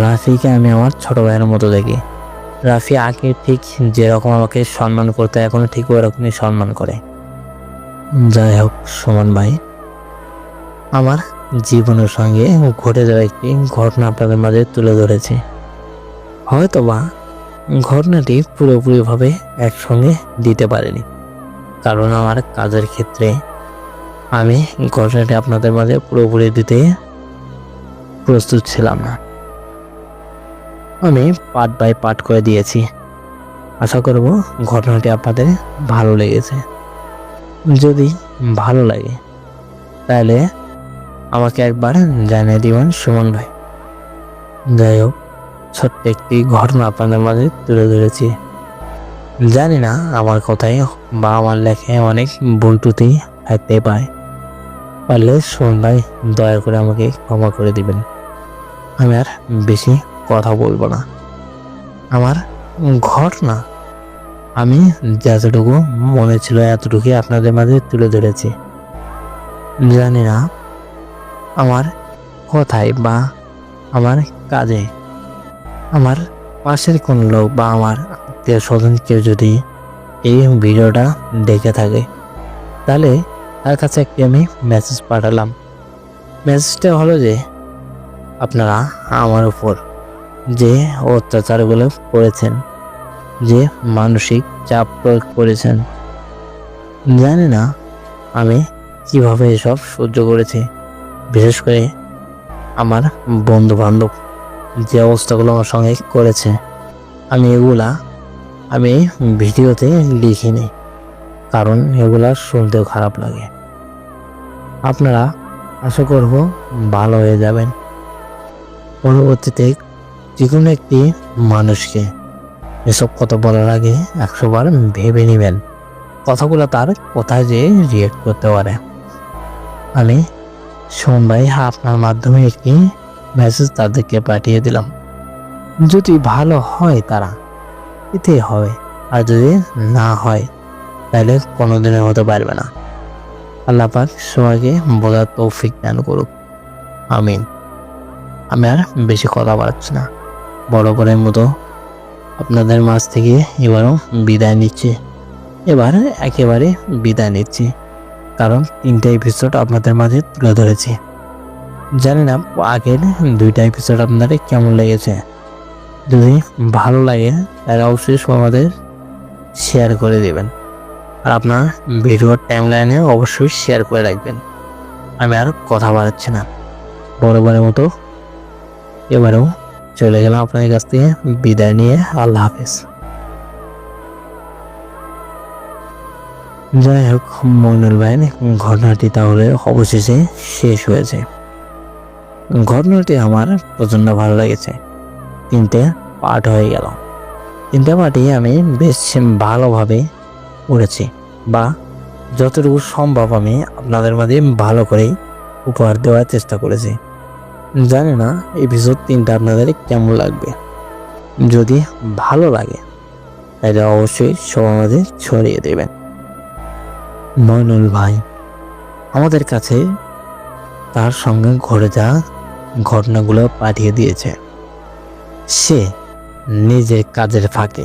রাফিকে আমি আমার ছোট ভাইয়ের মতো দেখি। রাফি আগে ঠিক যেরকম আমাকে সম্মান করতে, এখনো ঠিক ওরকমই সম্মান করে। যাই হোক সুমন ভাই, আমার জীবনের সঙ্গে ঘটে যাওয়া একটি ঘটনা আপনাদের মাঝে তুলে ধরেছি। হয়তোবা ঘটনাটি পুরোপুরিভাবে একসঙ্গে দিতে পারিনি, কারণ আমার কাজের ক্ষেত্রে আমি ঘটনাটি আপনাদের মাঝে পুরোপুরি দিতে প্রস্তুত ছিলাম না। আমি পার্ট বাই পার্ট করে দিয়েছি। আশা করব ঘটনাটি আপনাদের ভালো লেগেছে। যদি ভালো লাগে তাহলে আমাকে একবার জানিয়ে দিবেন সুমন ভাই। যাই হোক, ছোট্ট একটি ঘটনা আপনাদের মাঝে তুলে ধরেছি। জানি না আমার কথায় বা আমার লেখায় অনেক ভুল ত্রুটি থাকতে পারে, পারলে সুমন ভাই দয়া করে আমাকে ক্ষমা করে দিবেন। আমি আর বেশি কথা বলবো না। আমার ঘটনা আমি যতটুকু মনে ছিল এতটুকুই আপনাদের মাঝে তুলে ধরেছি। জানি না আমার কথায় বা আমার কাজে আমার পাশের কোন লোক বা আমার আত্মীয় স্বজন কেউ যদি এই ভিডিওটা দেখে থাকে, তাহলে তার কাছে একটি আমি মেসেজ পাঠালাম। মেসেজটা হলো যে আপনারা আমার উপর যে অত্যাচারগুলো করেছেন, যে মানসিক চাপ প্রয়োগ করেছেন, জানি না আমি কিভাবে এসব সহ্য করেছি। বিশেষ করে আমার বন্ধু বান্ধব যে অবস্থাগুলো আমার সঙ্গে করেছে, এগুলা আমি ভিডিওতে লিখিনি, কারণ এগুলা শুনতেও খারাপ লাগে। আপনারা আশা করব ভালো হয়ে যাবেন। পরবর্তীতে যে কোনো একটি মানুষকে এসব কথা বলার আগে 100 বার ভেবে নেবেন কথাগুলো তার কোথায় যে রিয়েক্ট করতে পারে। আমি সুমন ভাই আপনার মাধ্যমে একটি মেসেজ তাদেরকে পাঠিয়ে দিলাম। যদি ভালো হয় তারা এতেই হবে, আর যদি না হয় তাহলে কোনোদিনের হতে পারবে না। আল্লাহ পাক সবাইকে বোঝার তৌফিক দান করুক, আমিন। আমি আর বেশি কথা বাড়াচ্ছি না, বরাবরের মতো আপনাদের মাঝ থেকে এবারও বিদায় নিচ্ছি। এবার একেবারে বিদায় নিচ্ছি, কারণ 3টা এপিসোড আপনাদের মাঝে তুলে ধরেছি। জানি না আগের 2টা এপিসোড আপনাদের কেমন লেগেছে। যদি ভালো লাগে তাহলে অবশ্যই আমাদের শেয়ার করে দেবেন, আর আপনার ভিডিওর টাইমলাইনে অবশ্যই শেয়ার করে রাখবেন। আমি আর কথা বাড়াচ্ছি না, বরাবরের মতো এবারেও চলে গেলাম আপনাদের কাছ থেকে বিদায় নিয়ে। আল্লাহ হাফেজ। যাই হোক মইনুল ভাই, ঘটনাটি তাহলে অবশেষে শেষ হয়েছে। ঘটনাটি আমার প্রচণ্ড ভালো লেগেছে। 3টে পার্ট হয়ে গেল। 3টে পার্টই আমি বেশ ভালোভাবে পড়েছি, বা যতটুকু সম্ভব আমি আপনাদের মাঝে ভালো করেই উপহার দেওয়ার চেষ্টা করেছি। জানি না এপিসোড 3টা আপনাদের কেমন লাগবে। যদি ভালো লাগে তাহলে অবশ্যই সবার মাঝে ছড়িয়ে দেবেন। মইনুল ভাই আমাদের কাছে তার সঙ্গে ঘটে যাওয়া ঘটনাগুলো পাঠিয়ে দিয়েছে। সে নিজের কাজের ফাঁকে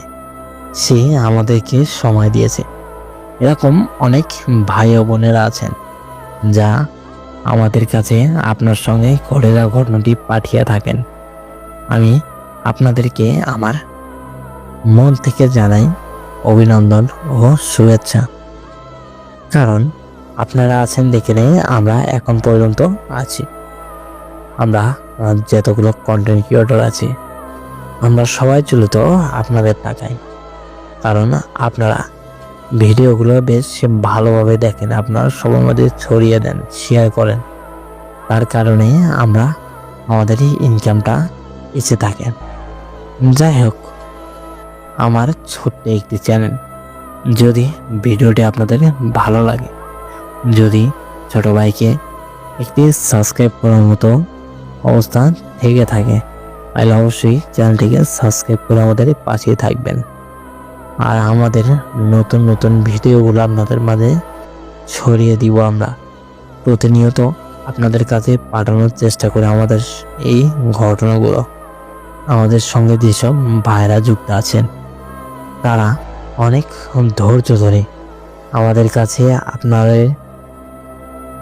সে আমাদেরকে সময় দিয়েছে। এরকম অনেক ভাই ও বোনেরা আছেন যা আমাদের কাছে আপনার সঙ্গে ঘটে যাওয়া ঘটনাটি পাঠিয়ে থাকেন। আমি আপনাদেরকে আমার মন থেকে জানাই অভিনন্দন ও শুভেচ্ছা, কারণ আপনারা আছেন দেখে নিয়ে আমরা এখন পর্যন্ত আছি। আমরা যতগুলো কন্টেন্ট ক্রিয়েটর আছি আমরা সবাই চলিত আপনাদের টাকায়, কারণ আপনারা ভিডিওগুলো বেশ ভালোভাবে দেখেন, আপনারা সবার মধ্যে ছড়িয়ে দেন, শেয়ার করেন, তার কারণে আমরা আমাদের এই ইনকামটা এসে থাকে। যাই হোক, আমার ছোট্ট একটি চ্যানেল, যদি ভিডিওটি আপনাদের ভালো লাগে, যদি ছোট ভাইকে একটি সাবস্ক্রাইব করার মতো অবস্থা থেকে থাকে, তাহলে অবশ্যই চ্যানেলটিকে সাবস্ক্রাইব করে আমাদের পাশে থাকবেন। আর আমাদের নতুন নতুন ভিডিওগুলো আপনাদের মাঝে ছড়িয়ে দিব। আমরা প্রতিনিয়ত আপনাদের কাছে পাঠানোর চেষ্টা করি আমাদের এই ঘটনাগুলো। আমাদের সঙ্গে যেসব ভাইরা যুক্ত আছেন তারা অনেক ধৈর্য ধরে আমাদের কাছে আপনাদের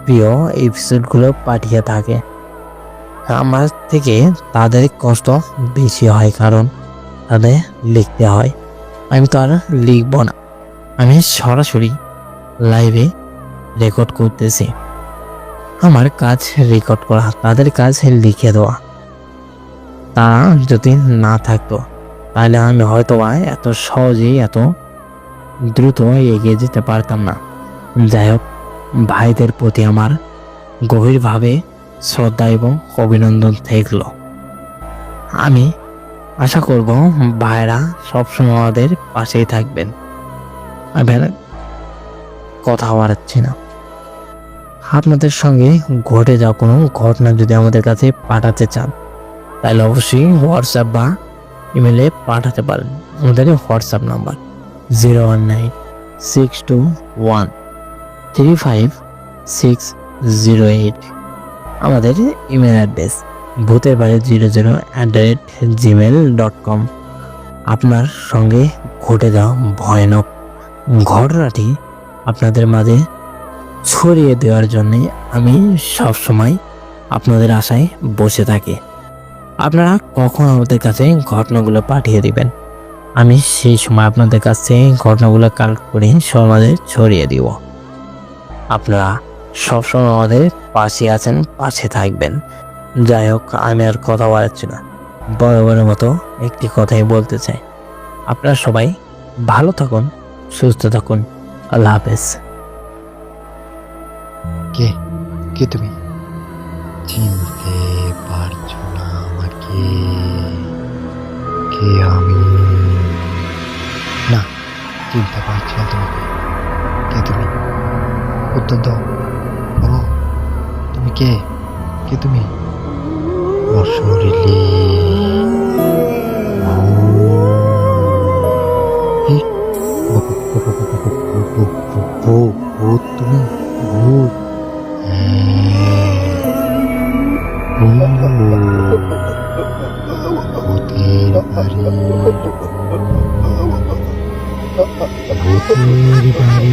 প্রিয় এপিসোডগুলো পাঠিয়ে থাকে। আমার থেকে তাদের কষ্ট বেশি হয়, কারণ তাদের লিখতে হয়। আমি তো আর লিখব না, আমি সরাসরি লাইভে রেকর্ড করতেছি। আমার কাজ রেকর্ড করা, তাদের কাজ লিখে দেওয়া। তারা যদি না থাকতো তাহলে আমি হয়তো এত সহজেই এত দ্রুত এগিয়ে যেতে পারতাম না। যাই হোক, ভাইদের প্রতি আমার গভীরভাবে শ্রদ্ধা এবং অভিনন্দন থাকলো। আমি আশা করব ভাইরা সবসময় আমাদের পাশেই থাকবেন। আমি কথা বাড়াচ্ছি না, আপনাদের সঙ্গে ঘটে যাওয়া কোনো ঘটনা যদি আমাদের কাছে পাঠাতে চান তাহলে অবশ্যই হোয়াটসঅ্যাপ বা ইমেলে পাঠাতে পারেন। আমাদের হোয়াটসঅ্যাপ নাম্বার 01962135608। আমাদের ইমেল অ্যাড্রেস bhuterbaari00@gmail.com। আপনার সঙ্গে ঘটে যাওয়া ভয়ানক ঘটনাটি আপনাদের মাঝে ছড়িয়ে দেওয়ার জন্যে আমি সবসময় আপনাদের আশায় বসে থাকি। আপনারা কখন আমাদের কাছে ঘটনাগুলো পাঠিয়ে দিবেন, আমি সেই সময় আপনাদের কাছে ঘটনাগুলো কালেক্ট করে সমাজে ছড়িয়ে দিব। আপনারা সবসময় আমাদের পাশে আছেন, পাশে থাকবেন। যাই হোক, আমি আর কথা বাড়াচ্ছি না, বরাবরের মতো একটি কথাই বলতে চাই। আপনারা সবাই ভালো থাকুন, সুস্থ থাকুন। আল্লাহ হাফেজ। কে কে তুমি? চিনতে পারছো না আমাকে? কে আমি? না, চিনতে পারছি না তোমাকে। কে তুমি? উত্তর দাও, বলো তুমি কে? কে তুমি? অশরীরী ভূত তুমি? ভূত? ভূতের বাড়ি, ভূতের বাড়ি।